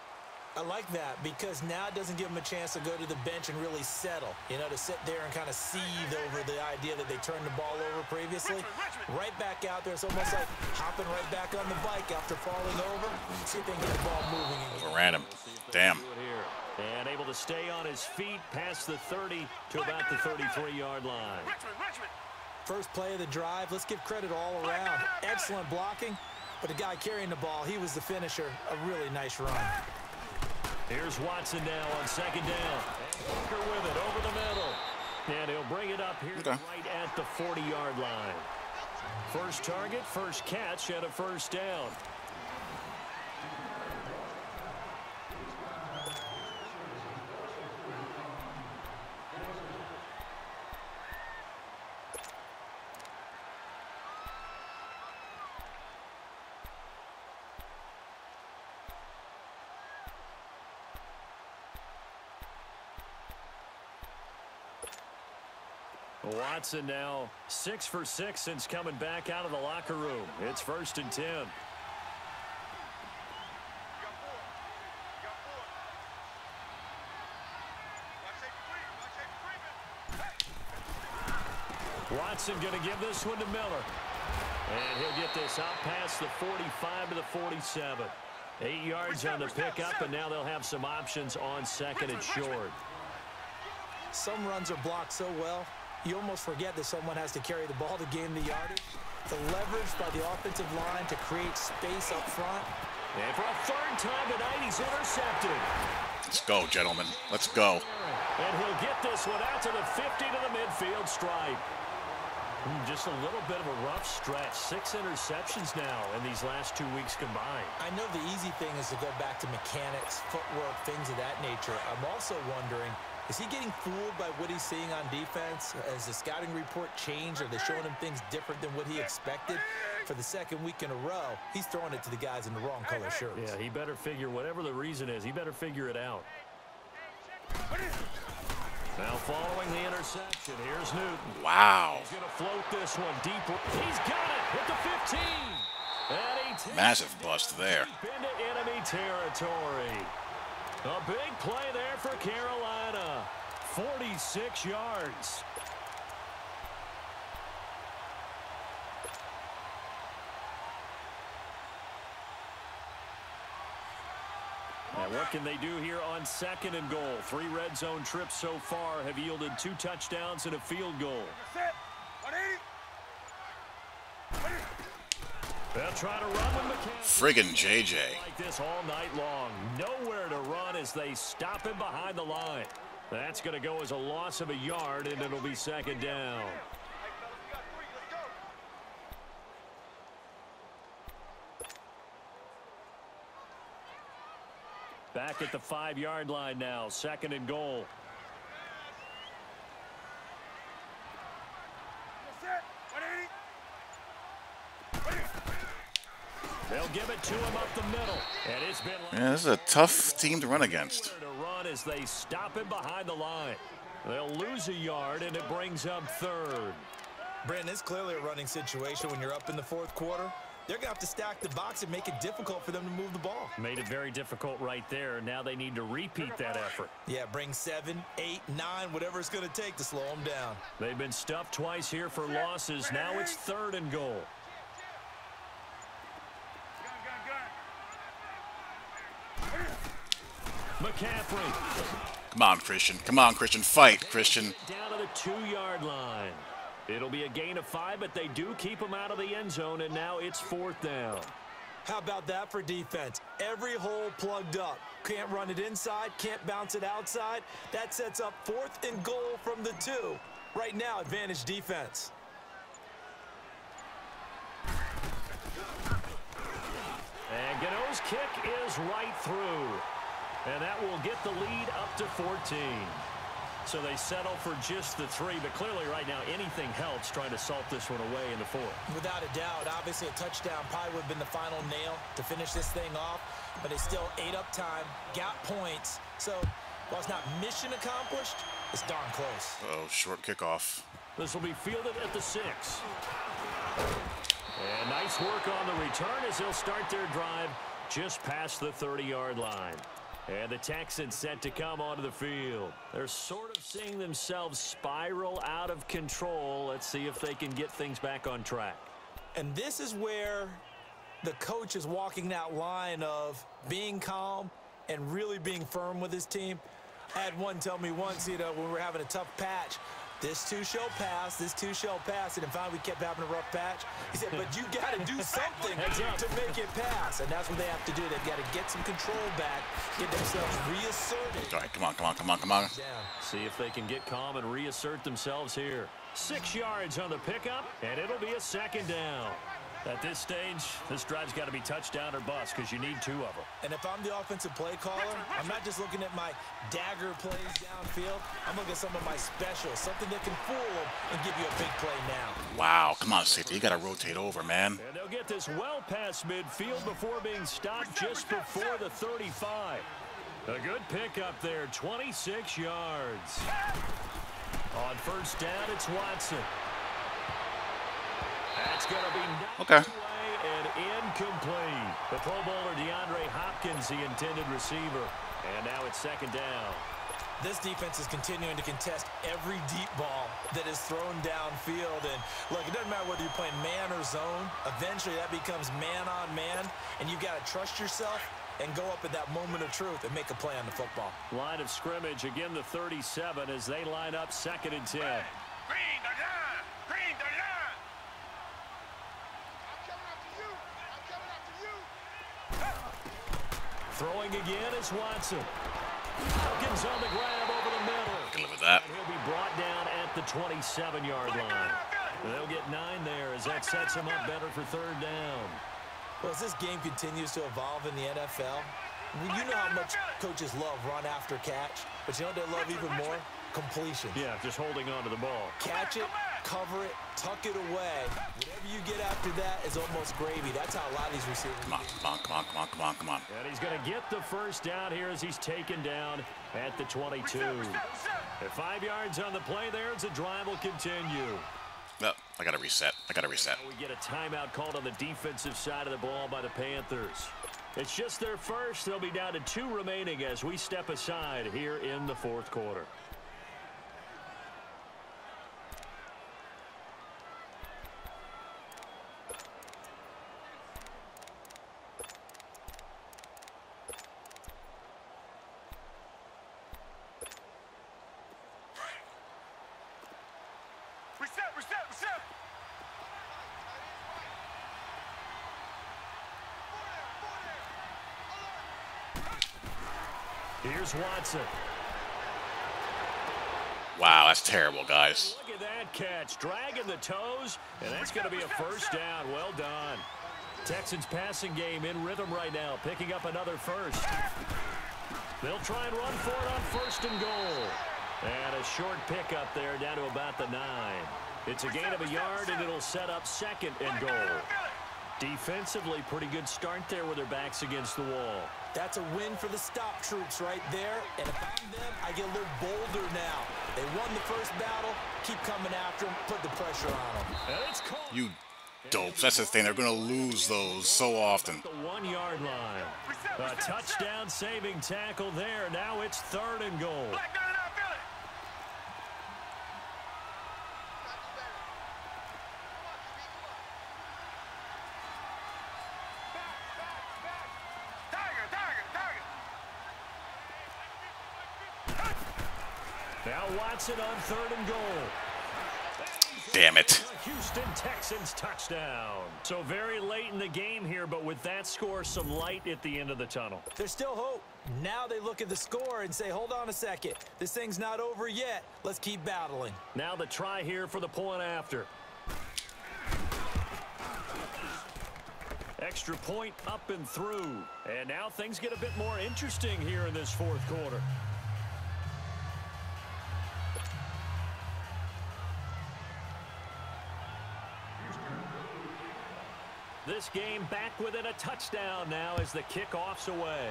I like that because now it doesn't give them a chance to go to the bench and really settle. You know, to sit there and kind of seethe over the idea that they turned the ball over previously. Right back out there. It's almost like hopping right back on the bike after falling over. See if they can get the ball moving again. Overran him. Damn. And able to stay on his feet past the 30 to about the 33-yard line. First play of the drive. Let's give credit all around. Excellent blocking. But the guy carrying the ball, he was the finisher. A really nice run. Here's Watson now on 2nd down. Walker with it over the middle. And he'll bring it up here right at the 40-yard line. First target, first catch, and a first down. Watson now 6 for 6 since coming back out of the locker room. It's 1st and 10. Watson going to give this one to Miller. And he'll get this out past the 45 to the 47. 8 yards on the pickup, and now they'll have some options on 2nd and short. Some runs are blocked so well, you almost forget that someone has to carry the ball to gain the yardage. The leverage by the offensive line to create space up front. And for a 3rd time tonight, he's intercepted. Let's go, gentlemen. Let's go. And he'll get this one out to the 50 to the midfield stripe. Just a little bit of a rough stretch. 6 interceptions now in these last 2 weeks combined. I know the easy thing is to go back to mechanics, footwork, things of that nature. I'm also wondering, is he getting fooled by what he's seeing on defense? Has the scouting report changed? Are they showing him things different than what he expected? For the 2nd week in a row, he's throwing it to the guys in the wrong color shirts. Yeah, he better figure, whatever the reason is, he better figure it out. Now following the interception, here's Newton. Wow. He's going to float this one deeper. He's got it at the 15. And massive bust there. Into enemy territory. A big play there for Carolina. 46 yards. And what can they do here on 2nd and goal? 3 red zone trips so far have yielded 2 touchdowns and a field goal. They'll try to run with McCaffrey. Friggin' JJ. Like this all night long. Nowhere to run as they stop him behind the line. That's going to go as a loss of a yard, and it'll be 2nd down. Back at the 5-yard line now. 2nd and goal. They'll give it to him up the middle. And it's been Yeah, this is a tough team to run against. To run as they stop him behind the line. They'll lose a yard, and it brings up 3rd. Brandon, it's clearly a running situation when you're up in the 4th quarter. They're going to have to stack the box and make it difficult for them to move the ball. Made it very difficult right there. Now they need to repeat that effort. Yeah, bring 7, 8, 9, whatever it's going to take to slow them down. They've been stuffed twice here for losses. Now it's 3rd and goal. McCaffrey. Come on, Christian. Come on, Christian. Fight, Christian. Down to the 2-yard line. It'll be a gain of 5, but they do keep him out of the end zone, and now it's 4th down. How about that for defense? Every hole plugged up. Can't run it inside, can't bounce it outside. That sets up 4th and goal from the 2. Right now, advantage defense. And Gano's kick is right through. And that will get the lead up to 14. So they settle for just the 3, but clearly right now anything helps trying to salt this one away in the 4th. Without a doubt, obviously a touchdown probably would have been the final nail to finish this thing off, but it's still ate up time, got points. So while it's not mission accomplished, it's darn close. Oh, short kickoff. This will be fielded at the 6. And nice work on the return as they'll start their drive just past the 30-yard line. And the Texans set to come onto the field. They're sort of seeing themselves spiral out of control. Let's see if they can get things back on track. And this is where the coach is walking that line of being calm and really being firm with his team. I had one tell me once, when we were having a tough patch, This too shall pass. This too shall pass. And finally, we kept having a rough patch. He said, but you got to do something to make it pass. And that's what they have to do. They've got to get some control back, get themselves reasserted. All right, come on, come on, come on, come on. See if they can get calm and reassert themselves here. 6 yards on the pickup, and it'll be a second down. At this stage, this drive's got to be touchdown or bust because you need 2 of them. And if I'm the offensive play caller, I'm not just looking at my dagger plays downfield. I'm looking at some of my specials, something that can fool them and give you a big play now. Wow, come on, safety. You got to rotate over, man. And they'll get this well past midfield before being stopped just before the 35. A good pickup there, 26 yards. On first down, it's Watson. That's going to be knocked away and incomplete. The Pro Bowler DeAndre Hopkins, the intended receiver. And now it's second down. This defense is continuing to contest every deep ball that is thrown downfield. And look, it doesn't matter whether you're playing man or zone. Eventually, that becomes man on man. And you've got to trust yourself and go up at that moment of truth and make a play on the football. Line of scrimmage, again the 37 as they line up 2nd and 10. Green the line! Green the line! I'm coming after you! I'm coming after you! Throwing again is Watson. Hopkins on the grab over the middle. Can live with that. And he'll be brought down at the 27-yard line. They'll get 9 there as that sets him up better for 3rd down. Well, as this game continues to evolve in the NFL, you know how much coaches love run after catch, but you know what they love even more? Completion. Yeah, just holding on to the ball. Catch it, cover it, tuck it away. Whatever you get after that is almost gravy. That's how a lot of these receivers. Come on, come on, come on, come on, come on, come on. And he's going to get the first down here as he's taken down at the 22. At 5 yards on the play there as the drive will continue. No, I got to reset. I got to reset. We get a timeout called on the defensive side of the ball by the Panthers. It's just their first. They'll be down to 2 remaining as we step aside here in the 4th quarter. Reset! Here's Watson. Wow, that's terrible, guys. Look at that catch, dragging the toes, and that's going to be a first down. Well done. Texans passing game in rhythm right now, picking up another first. They'll try and run for it on 1st and goal. And a short pickup there down to about the 9. It's a gain of a yard, and it'll set up 2nd and goal. Defensively, pretty good start there with their backs against the wall. That's a win for the stop troops right there. And if I'm them, I get a little bolder now. They won the first battle. Keep coming after them. Put the pressure on them. You dopes. That's the thing. They're going to lose those so often. The 1 yard line. A touchdown saving tackle there. Now it's 3rd and goal. Now Watson on 3rd and goal. Damn it. Houston Texans touchdown. So very late in the game here, but with that score, some light at the end of the tunnel. There's still hope. Now they look at the score and say, hold on a second. This thing's not over yet. Let's keep battling. Now the try here for the point after. Extra point up and through. And now things get a bit more interesting here in this 4th quarter. This game back within a touchdown now as the kickoff's away.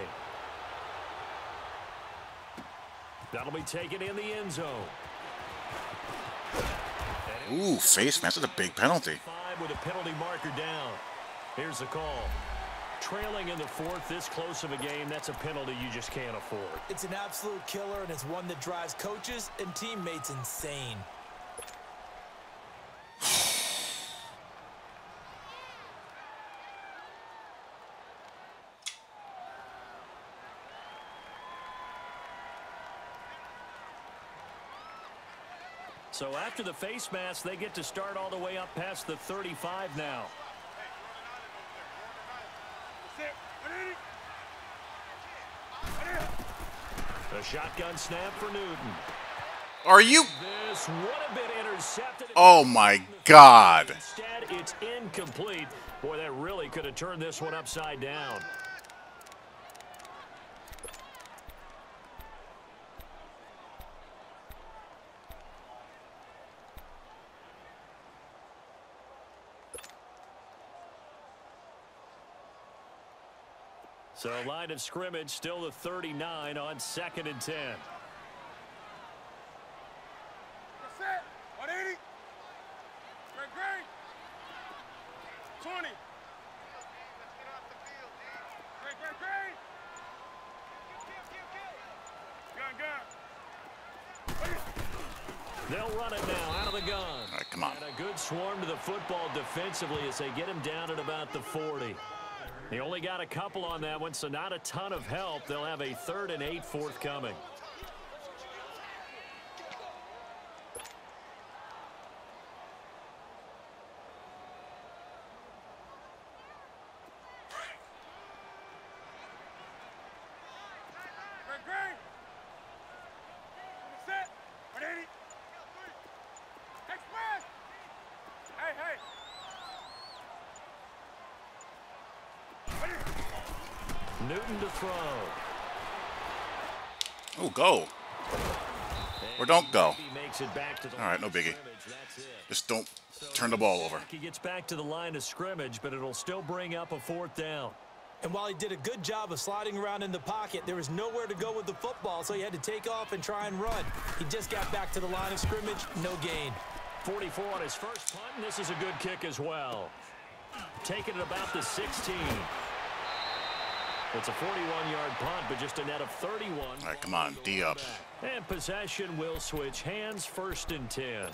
That'll be taken in the end zone. Ooh, face mask. That's a big penalty. 5 with a penalty marker down. Here's the call. Trailing in the 4th, this close of a game, that's a penalty you just can't afford. It's an absolute killer, and it's one that drives coaches and teammates insane. So after the face mask, they get to start all the way up past the 35 now. A shotgun snap for Newton. Are you? This would have been intercepted. Oh, my God. Instead, it's incomplete. Boy, that really could have turned this one upside down. So line of scrimmage still the 39 on 2nd and 10. Set. 180. Great. 20. Great. Gun. They'll run it now out of the gun. All right, come on. And a good swarm to the football defensively as they get him down at about the 40. He only got a couple on that one, so not a ton of help. They'll have a 3rd and 8 forthcoming. Great. Set. 180. Next man. Hey. Newton to throw. Oh, go. Or don't go. He makes it back to the All right, no biggie. That's it. Just don't turn the ball over. He gets back to the line of scrimmage, but it'll still bring up a 4th down. And while he did a good job of sliding around in the pocket, there was nowhere to go with the football, so he had to take off and try and run. He just got back to the line of scrimmage, no gain. 44 on his first punt, and this is a good kick as well. Taking it about the 16. It's a 41-yard punt, but just a net of 31. All right, come on, D up. And possession will switch hands, 1st and 10.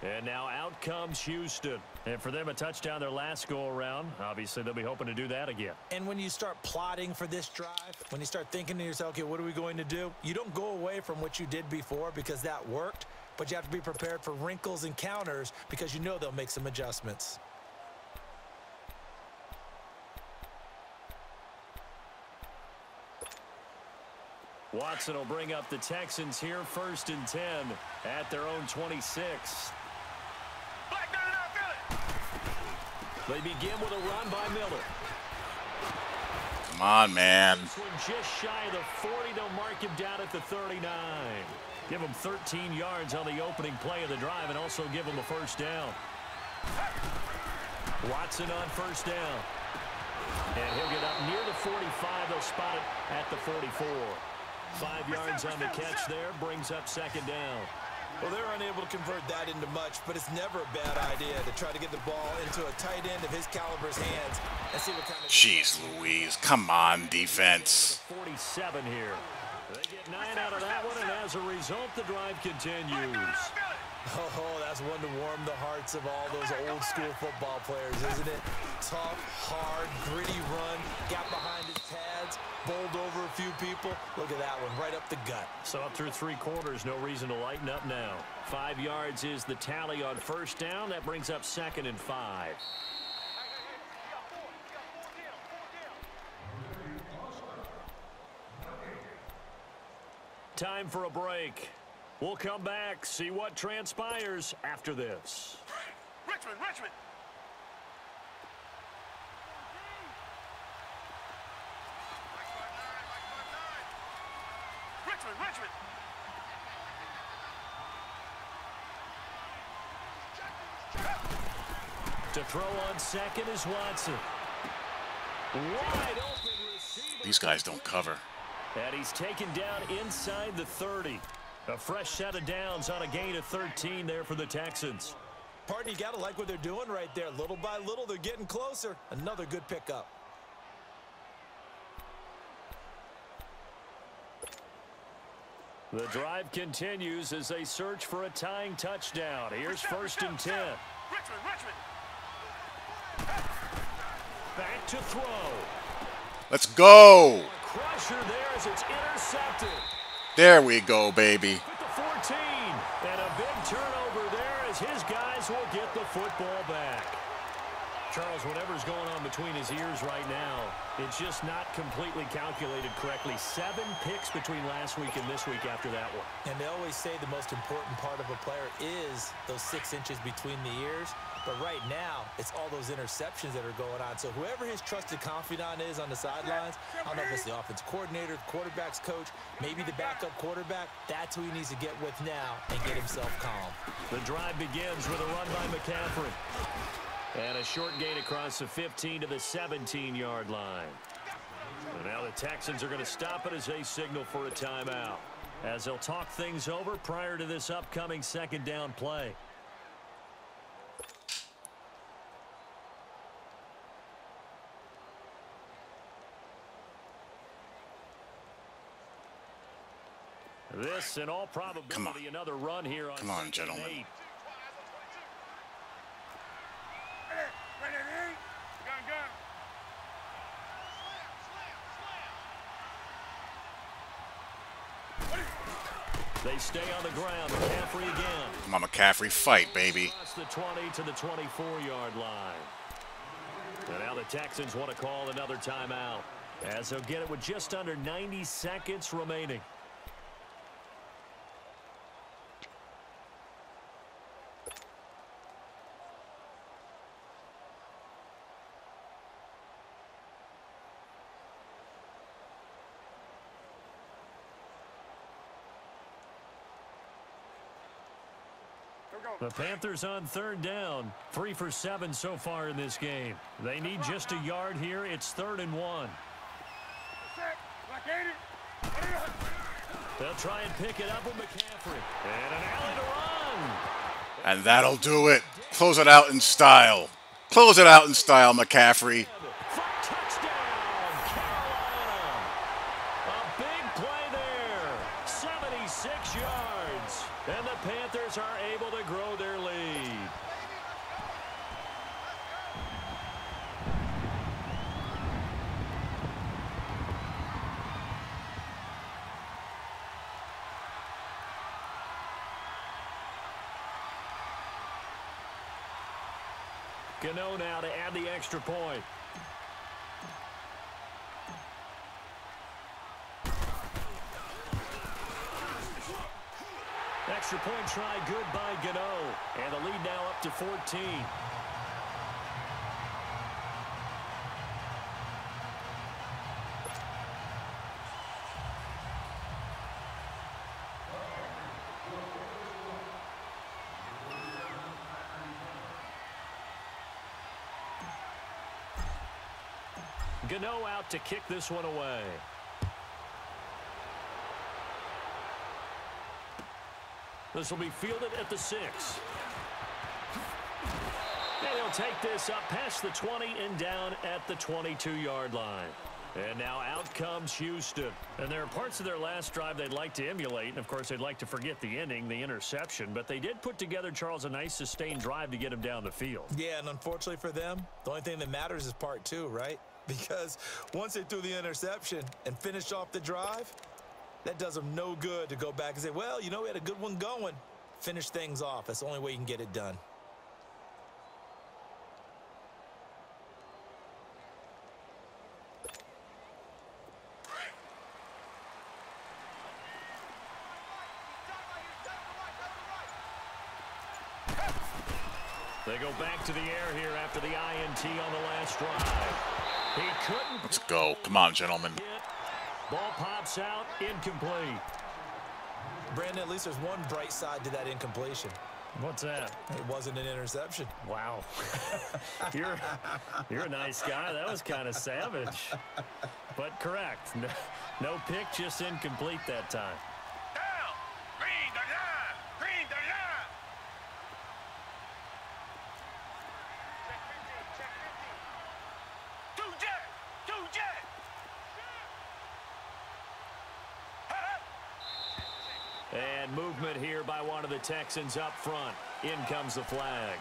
And now out comes Houston. And for them, a touchdown their last go-around. Obviously, they'll be hoping to do that again. And when you start plotting for this drive, when you start thinking to yourself, okay, what are we going to do? You don't go away from what you did before because that worked, but you have to be prepared for wrinkles and counters because you know they'll make some adjustments. Watson will bring up the Texans here, 1st and 10 at their own 26. They begin with a run by Miller. Come on, man. This one just shy of the 40. They'll mark him down at the 39. Give him 13 yards on the opening play of the drive and also give him a 1st down. Watson on 1st down. And he'll get up near the 45. They'll spot it at the 44. 5 yards on the catch there, brings up 2nd down. Well, they're unable to convert that into much, but it's never a bad idea to try to get the ball into a tight end of his caliber's hands and see what kind of... Jeez Louise, come on, defense. 47 here. They get 9 out of that one, and as a result, the drive continues. Oh, that's one to warm the hearts of all those old school football players, isn't it? Tough, hard, gritty run, got behind his pads, bowled over a few people. Look at that one, right up the gut. So up through 3 quarters, no reason to lighten up now. 5 yards is the tally on 1st down. That brings up 2nd and 5. Time for a break. We'll come back, see what transpires after this. Richmond. Richmond. To throw on 2nd is Watson. Wide open receiver. These guys don't cover. And he's taken down inside the 30. A fresh set of downs on a gain of 13 there for the Texans. Partner, you got to like what they're doing right there. Little by little, they're getting closer. Another good pickup. The drive continues as they search for a tying touchdown. Here's 1st and 10. Richmond. Back to throw. Let's go. Crusher there as it's intercepted. There we go, baby. With the 14. And a big turnover as his guys will get the football back. Charles, whatever's going on between his ears right now, it's just not completely calculated correctly. 7 picks between last week and this week after that one. And they always say the most important part of a player is those 6 inches between the ears. But right now, it's all those interceptions that are going on. So whoever his trusted confidant is on the sidelines, I don't know if it's the offense coordinator, the quarterback's coach, maybe the backup quarterback, that's who he needs to get with now and get himself calm. The drive begins with a run by McCaffrey. And a short gain across the 15 to the 17-yard line. And now the Texans are going to stop it as they signal for a timeout, as they'll talk things over prior to this upcoming second down play. This, in all probability, another run here on. Come on, gentlemen. They stay on the ground. McCaffrey again. Come on, McCaffrey, fight, baby. Across the 20 to the 24-yard line. And now the Texans want to call another timeout, as they'll get it with just under 90 seconds remaining. The Panthers on third down, 3 for 7 so far in this game. They need just a yard here. It's 3rd and 1. They'll try and pick it up with McCaffrey. And an alley to run. And that'll do it. Close it out in style. Close it out in style, McCaffrey. For touchdown, Carolina. A big play there. 76 yards. And the Panthers are able to grow their lead. Gano now to add the extra point. Extra point try good by Gano. And the lead now up to 14. Gano out to kick this one away. This will be fielded at the 6. And he'll take this up past the 20 and down at the 22-yard line. And now out comes Houston. And there are parts of their last drive they'd like to emulate. And, of course, they'd like to forget the ending, the interception. But they did put together, Charles, a nice sustained drive to get him down the field. Yeah, and unfortunately for them, the only thing that matters is part 2, right? Because once they threw the interception and finished off the drive, that does them no good to go back and say, well, you know, we had a good one going. Finish things off. That's the only way you can get it done. They go back to the air here after the INT on the last drive. He couldn't. Let's go. Come on, gentlemen. Ball pops out, incomplete. Brandon, at least there's one bright side to that incompletion. What's that? It wasn't an interception. Wow. You're a nice guy. That was kind of savage. But correct. No pick, just incomplete that time. Down. Green the line. Green the line. Check 15. Check 15. Two jet. Two jet. And movement here by one of the Texans up front. In comes the flag.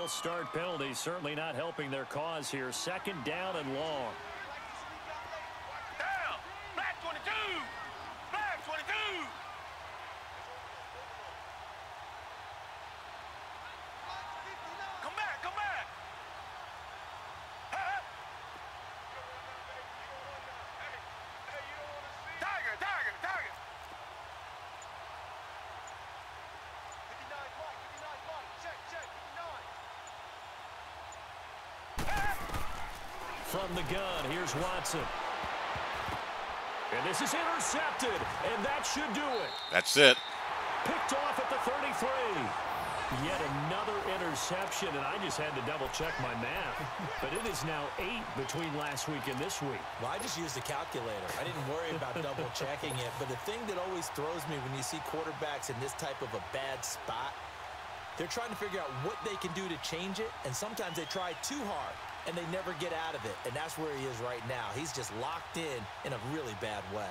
false start penalty certainly not helping their cause here. 2nd down and long. Down. Black 22. Black 22. Come back. Come back. Tiger. Tiger. Tiger. 59 Mike. 59 Mike. Check. Check. 59. From the gun, here's Watson. And this is intercepted, and that should do it. That's it. Picked off at the 33. Yet another interception, and I just had to double-check my math. But it is now 8 between last week and this week. Well, I just used a calculator. I didn't worry about double-checking it. But the thing that always throws me when you see quarterbacks in this type of a bad spot, they're trying to figure out what they can do to change it, and sometimes they try too hard, and they never get out of it. And that's where he is right now. He's just locked in a really bad way.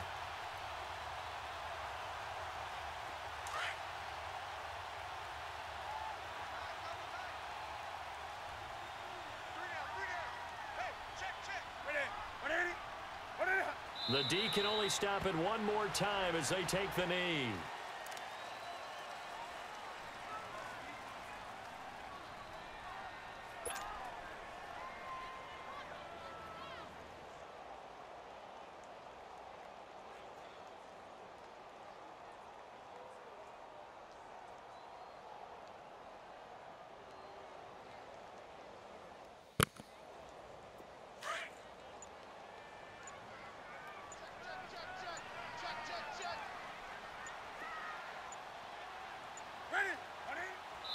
The D can only stop it one more time as they take the knee.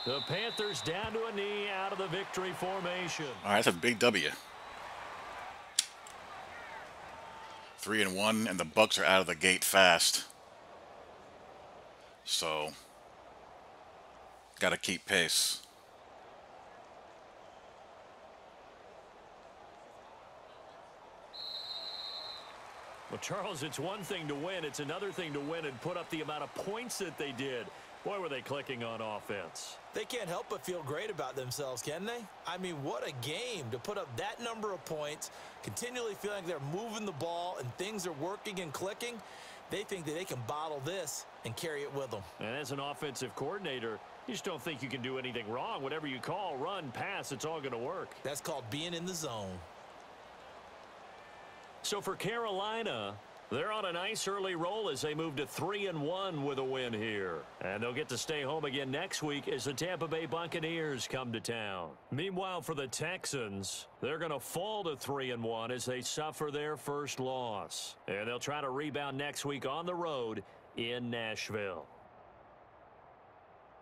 The Panthers down to a knee out of the victory formation. All right, that's a big W. 3-1, and the Bucs are out of the gate fast. So, got to keep pace. Well, Charles, it's one thing to win. It's another thing to win and put up the amount of points that they did. Boy, were they clicking on offense. They can't help but feel great about themselves, can they? I mean, what a game to put up that number of points, continually feeling like they're moving the ball and things are working and clicking. They think that they can bottle this and carry it with them. And as an offensive coordinator, you just don't think you can do anything wrong. Whatever you call, run, pass, it's all going to work. That's called being in the zone. So for Carolina, they're on a nice early roll as they move to 3-1 with a win here. And they'll get to stay home again next week as the Tampa Bay Buccaneers come to town. Meanwhile, for the Texans, they're going to fall to 3-1 as they suffer their first loss. And they'll try to rebound next week on the road in Nashville.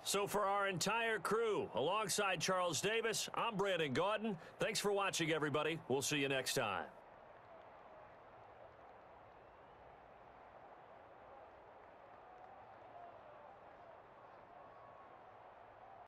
So for our entire crew, alongside Charles Davis, I'm Brandon Gaudin. Thanks for watching, everybody. We'll see you next time.